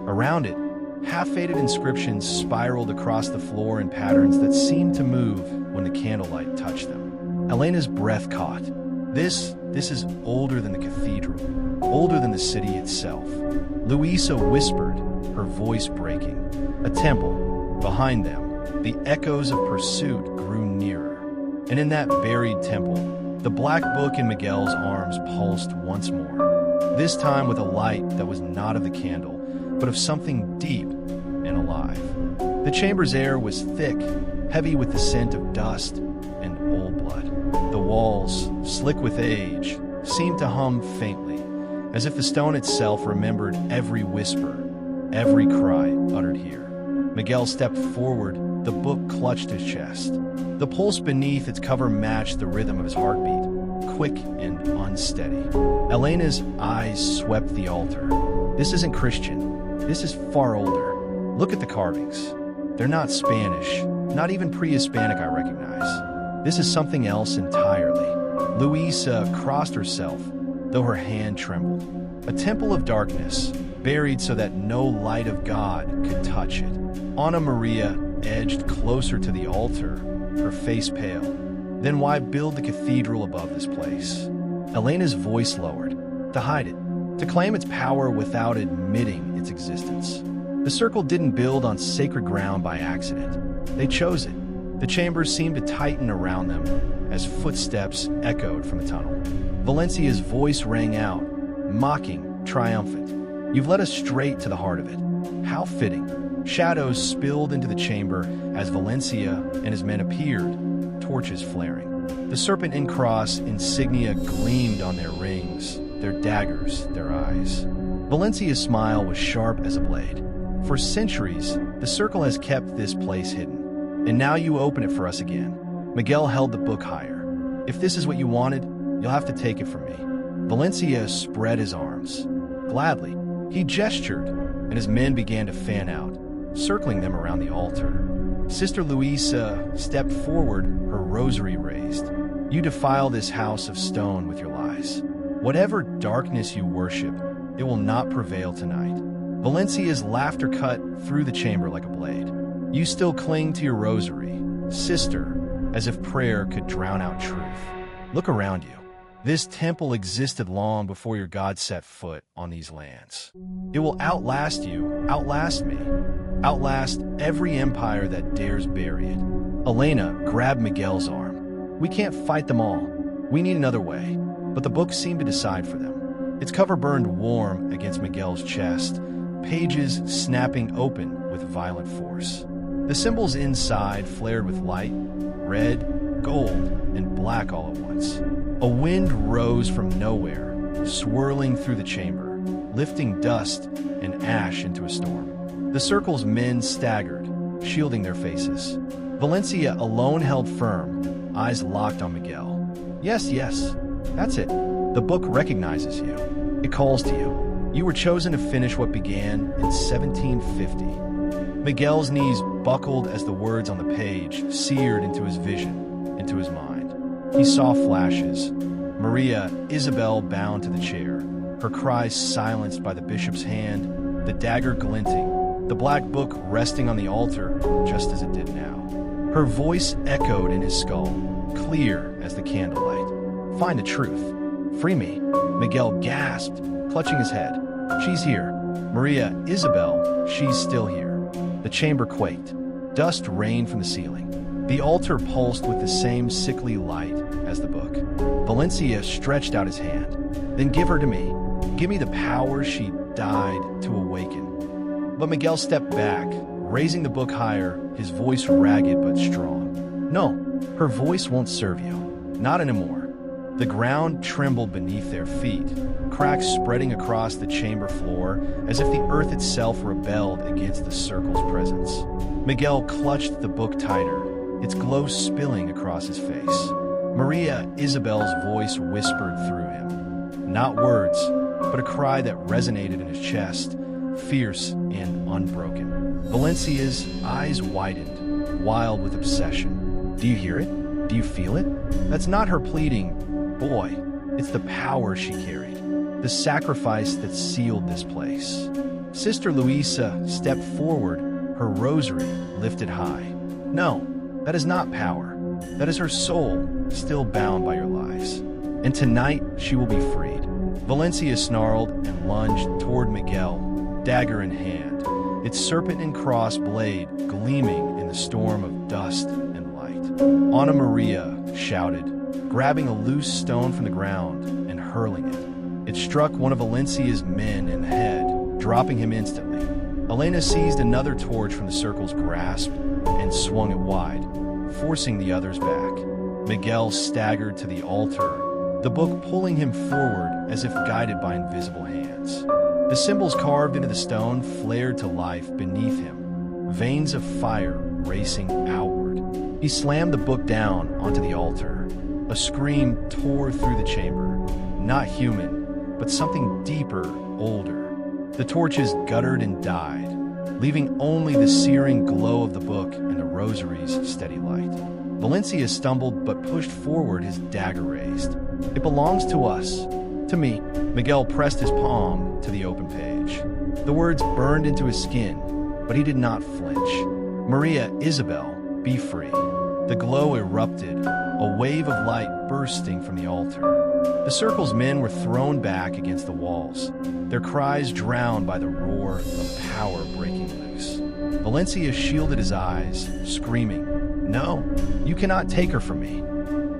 Speaker 1: Around it, half-faded inscriptions spiraled across the floor in patterns that seemed to move when the candlelight touched them. Elena's breath caught. This is older than the cathedral, older than the city itself. Luisa whispered, her voice breaking. A temple. Behind them, the echoes of pursuit grew nearer. And in that buried temple, the black book in Miguel's arms pulsed once more. This time with a light that was not of the candle, but of something deep and alive. The chamber's air was thick, heavy with the scent of dust and old blood. The walls, slick with age, seemed to hum faintly, as if the stone itself remembered every whisper, every cry uttered here. Miguel stepped forward, the book clutched his chest. The pulse beneath its cover matched the rhythm of his heartbeat, quick and unsteady. Elena's eyes swept the altar. This isn't Christian. This is far older. Look at the carvings. They're not Spanish, not even pre-Hispanic I recognize. This is something else entirely. Luisa crossed herself, though her hand trembled. A temple of darkness, buried so that no light of God could touch it. Ana Maria edged closer to the altar, her face pale. Then why build the cathedral above this place? Elena's voice lowered. To hide it. To claim its power without admitting its existence. The circle didn't build on sacred ground by accident. They chose it. The chambers seemed to tighten around them as footsteps echoed from the tunnel. Valencia's voice rang out, mocking, triumphant. You've led us straight to the heart of it. How fitting. Shadows spilled into the chamber as Valencia and his men appeared, torches flaring. The serpent cross insignia gleamed on their rings, their daggers, their eyes. Valencia's smile was sharp as a blade. For centuries, the circle has kept this place hidden. And now you open it for us again. Miguel held the book higher. If this is what you wanted, you'll have to take it from me. Valencia spread his arms. Gladly, he gestured, and his men began to fan out, circling them around the altar. Sister Luisa stepped forward, her rosary raised. You defile this house of stone with your lies. Whatever darkness you worship, it will not prevail tonight. Valencia's laughter cut through the chamber like a blade. You still cling to your rosary, sister, as if prayer could drown out truth. Look around you. This temple existed long before your God set foot on these lands. It will outlast you, outlast me, outlast every empire that dares bury it. Elena grabbed Miguel's arm. We can't fight them all. We need another way. But the book seemed to decide for them. Its cover burned warm against Miguel's chest, pages snapping open with violent force. The symbols inside flared with light, red, gold, and black all at once. A wind rose from nowhere, swirling through the chamber, lifting dust and ash into a storm. The circle's men staggered, shielding their faces. Valencia alone held firm, eyes locked on Miguel. Yes, that's it. The book recognizes you. It calls to you. You were chosen to finish what began in 1750. Miguel's knees buckled as the words on the page seared into his vision, into his mind. He saw flashes. Maria Isabel bound to the chair, her cries silenced by the bishop's hand, the dagger glinting, the black book resting on the altar just as it did now. Her voice echoed in his skull, clear as the candlelight. "Find the truth. Free me." Miguel gasped, clutching his head. "She's here. Maria Isabel, she's still here." The chamber quaked. Dust rained from the ceiling. The altar pulsed with the same sickly light as the book. Valencia stretched out his hand. "Then give her to me. Give me the power she died to awaken." But Miguel stepped back, raising the book higher, his voice ragged but strong. "No, her voice won't serve you. Not anymore." The ground trembled beneath their feet, cracks spreading across the chamber floor as if the earth itself rebelled against the circle's presence. Miguel clutched the book tighter, its glow spilling across his face. Maria Isabel's voice whispered through him. Not words, but a cry that resonated in his chest, fierce and unbroken. Valencia's eyes widened, wild with obsession. "Do you hear it? Do you feel it? That's not her pleading, boy. It's the power she carried, the sacrifice that sealed this place." Sister Luisa stepped forward, her rosary lifted high. "No, that is not power. That is her soul, still bound by your lies. And tonight she will be freed." Valencia snarled and lunged toward Miguel, dagger in hand, its serpent and cross blade gleaming in the storm of dust and light. Ana Maria shouted, grabbing a loose stone from the ground and hurling it. It struck one of Valencia's men in the head, dropping him instantly. Elena seized another torch from the circle's grasp and swung it wide, forcing the others back. Miguel staggered to the altar, the book pulling him forward as if guided by invisible hands. The symbols carved into the stone flared to life beneath him, veins of fire racing outward. He slammed the book down onto the altar. A scream tore through the chamber, not human, but something deeper, older. The torches guttered and died, leaving only the searing glow of the book and the rosary's steady light. Valencia stumbled but pushed forward, his dagger raised. "It belongs to us. To me." Miguel pressed his palm to the open page. The words burned into his skin, but he did not flinch. "Maria Isabel, be free." The glow erupted, a wave of light bursting from the altar. The circle's men were thrown back against the walls, their cries drowned by the roar of power breaking loose. Valencia shielded his eyes, screaming, "No, you cannot take her from me."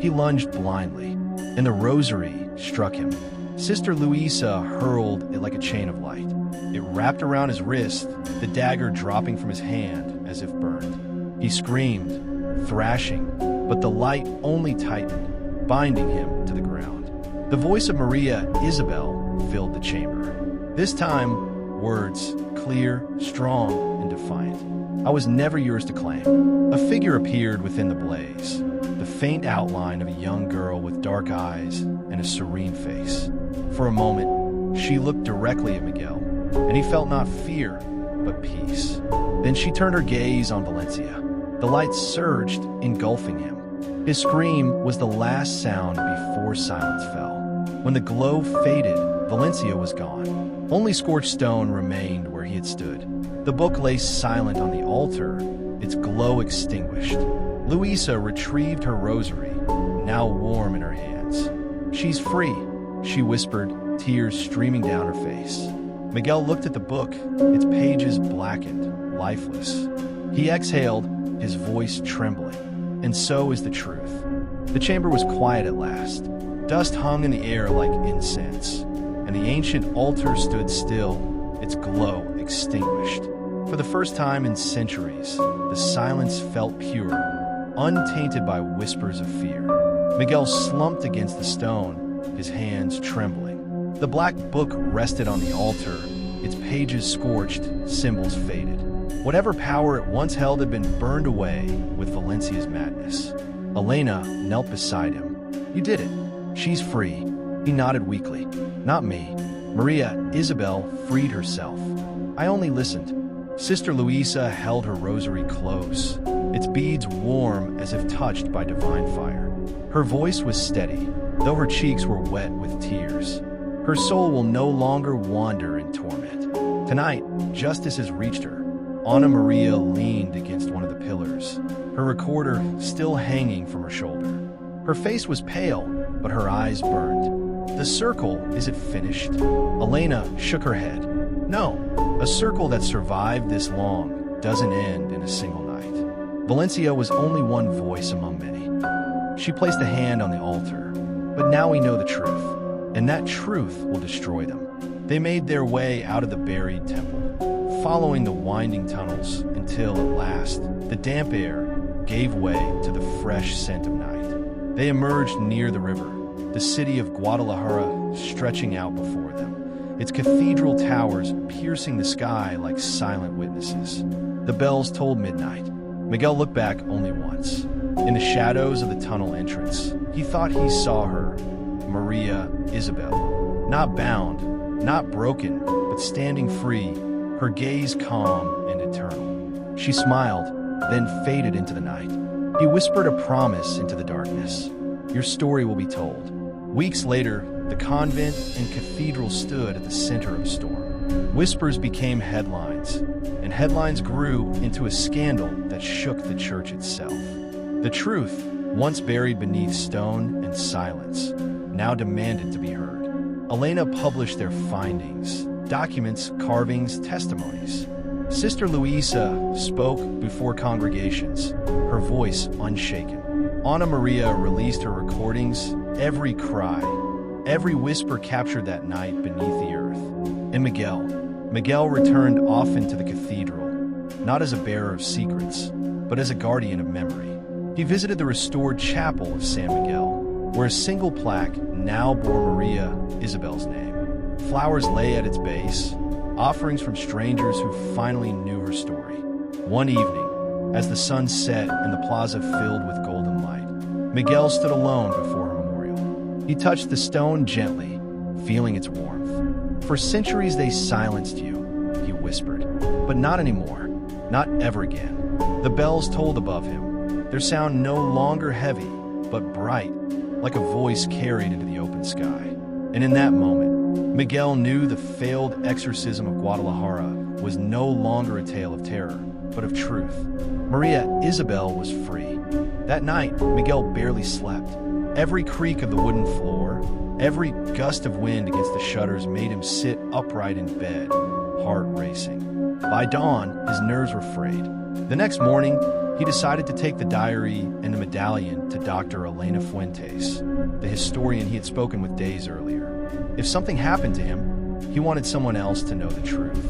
Speaker 1: He lunged blindly, and the rosary struck him. Sister Luisa hurled it like a chain of light. It wrapped around his wrist, the dagger dropping from his hand as if burned. He screamed, thrashing, but the light only tightened, binding him to the ground. The voice of Maria Isabel filled the chamber. This time, words, clear, strong, and defiant. "I was never yours to claim." A figure appeared within the blaze, the faint outline of a young girl with dark eyes and a serene face. For a moment, she looked directly at Miguel, and he felt not fear, but peace. Then she turned her gaze on Valencia. The light surged, engulfing him. His scream was the last sound before silence fell. When the glow faded, Valencia was gone. Only scorched stone remained where he had stood. The book lay silent on the altar, its glow extinguished. Luisa retrieved her rosary, now warm in her hands. "She's free," she whispered, tears streaming down her face. Miguel looked at the book, its pages blackened, lifeless. He exhaled, his voice trembling. And so is the truth. The chamber was quiet at last. Dust hung in the air like incense, and the ancient altar stood still, its glow extinguished. For the first time in centuries, the silence felt pure, untainted by whispers of fear. Miguel slumped against the stone, his hands trembling. The black book rested on the altar, its pages scorched, symbols faded. Whatever power it once held had been burned away with Valencia's madness. Elena knelt beside him. "You did it. She's free." He nodded weakly. "Not me. Maria Isabel freed herself. I only listened." Sister Luisa held her rosary close, its beads warm as if touched by divine fire. Her voice was steady, though her cheeks were wet with tears. Her soul will no longer wander in torment. Tonight, justice has reached her. Ana Maria leaned against one of the pillars, her recorder still hanging from her shoulder. Her face was pale, but her eyes burned. The circle, is it finished? Elena shook her head. No, a circle that survived this long doesn't end in a single night. Valencia was only one voice among many. She placed a hand on the altar, but now we know the truth, and that truth will destroy them. They made their way out of the buried temple, following the winding tunnels until, at last, the damp air gave way to the fresh scent of night. They emerged near the river, the city of Guadalajara stretching out before them, its cathedral towers piercing the sky like silent witnesses. The bells tolled midnight. Miguel looked back only once. In the shadows of the tunnel entrance, he thought he saw her, Maria Isabel, not bound, not broken, but standing free, her gaze calm and eternal. She smiled, then faded into the night. He whispered a promise into the darkness. Your story will be told. Weeks later, the convent and cathedral stood at the center of a storm. Whispers became headlines, and headlines grew into a scandal that shook the church itself. The truth, once buried beneath stone and silence, now demanded to be heard. Elena published their findings, documents, carvings, testimonies. Sister Luisa spoke before congregations, her voice unshaken. Ana Maria released her recordings, every cry, every whisper captured that night beneath the earth. And Miguel returned often to the cathedral, not as a bearer of secrets, but as a guardian of memory. He visited the restored chapel of San Miguel, where a single plaque now bore Maria Isabel's name. Flowers lay at its base, offerings from strangers who finally knew her story. One evening, as the sun set and the plaza filled with golden light, Miguel stood alone before her memorial. He touched the stone gently, feeling its warmth. For centuries they silenced you, he whispered, but not anymore, not ever again. The bells tolled above him, their sound no longer heavy, but bright, like a voice carried into the open sky. And in that moment, Miguel knew the failed exorcism of Guadalajara was no longer a tale of terror, but of truth. Maria Isabel was free. That night, Miguel barely slept. Every creak of the wooden floor, every gust of wind against the shutters made him sit upright in bed, heart racing. By dawn, his nerves were frayed. The next morning, he decided to take the diary and the medallion to Dr. Elena Fuentes, the historian he had spoken with days earlier. If something happened to him, he wanted someone else to know the truth.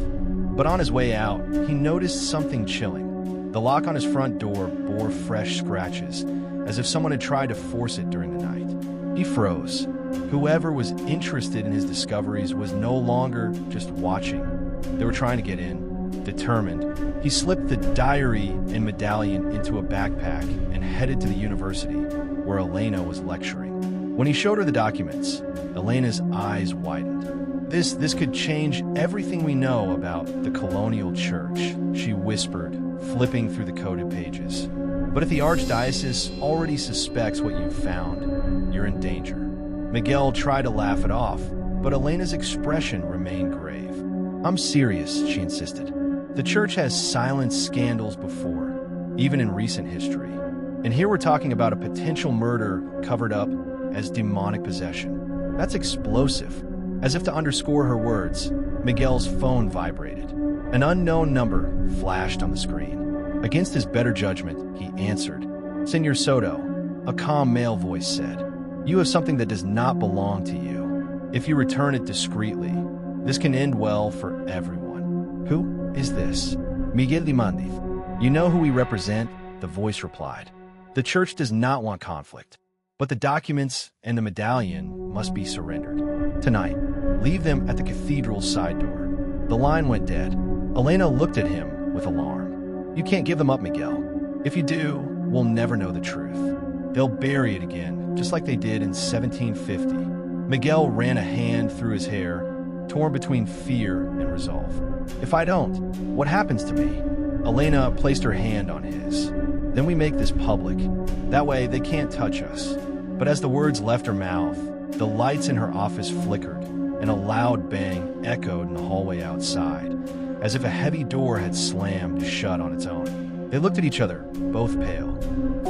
Speaker 1: But on his way out, he noticed something chilling. The lock on his front door bore fresh scratches, as if someone had tried to force it during the night. He froze. Whoever was interested in his discoveries was no longer just watching. They were trying to get in. Determined, he slipped the diary and medallion into a backpack and headed to the university, where Elena was lecturing. When he showed her the documents, Elena's eyes widened. This could change everything we know about the colonial church, she whispered, flipping through the coded pages. But if the archdiocese already suspects what you've found, you're in danger. Miguel tried to laugh it off, but Elena's expression remained grave. I'm serious, she insisted. The church has silenced scandals before, even in recent history. And here we're talking about a potential murder covered up as demonic possession. That's explosive. As if to underscore her words, Miguel's phone vibrated. An unknown number flashed on the screen. Against his better judgment, he answered. Senor Soto, a calm male voice said. You have something that does not belong to you. If you return it discreetly, this can end well for everyone. Who is this? Miguel Dimandith. You know who we represent? The voice replied. The church does not want conflict, but the documents and the medallion must be surrendered. Tonight, leave them at the cathedral's side door. The line went dead. Elena looked at him with alarm. You can't give them up, Miguel. If you do, we'll never know the truth. They'll bury it again, just like they did in 1750. Miguel ran a hand through his hair, torn between fear and resolve. If I don't, what happens to me? Elena placed her hand on his. Then we make this public. That way, they can't touch us. But as the words left her mouth, the lights in her office flickered, and a loud bang echoed in the hallway outside, as if a heavy door had slammed shut on its own. They looked at each other, both pale.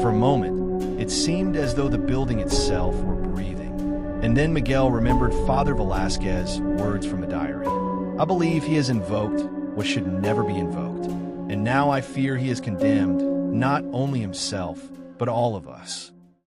Speaker 1: For a moment, it seemed as though the building itself were breathing. And then Miguel remembered Father Velasquez's words from a diary. "I believe he has invoked what should never be invoked, and now I fear he has condemned not only himself, but all of us."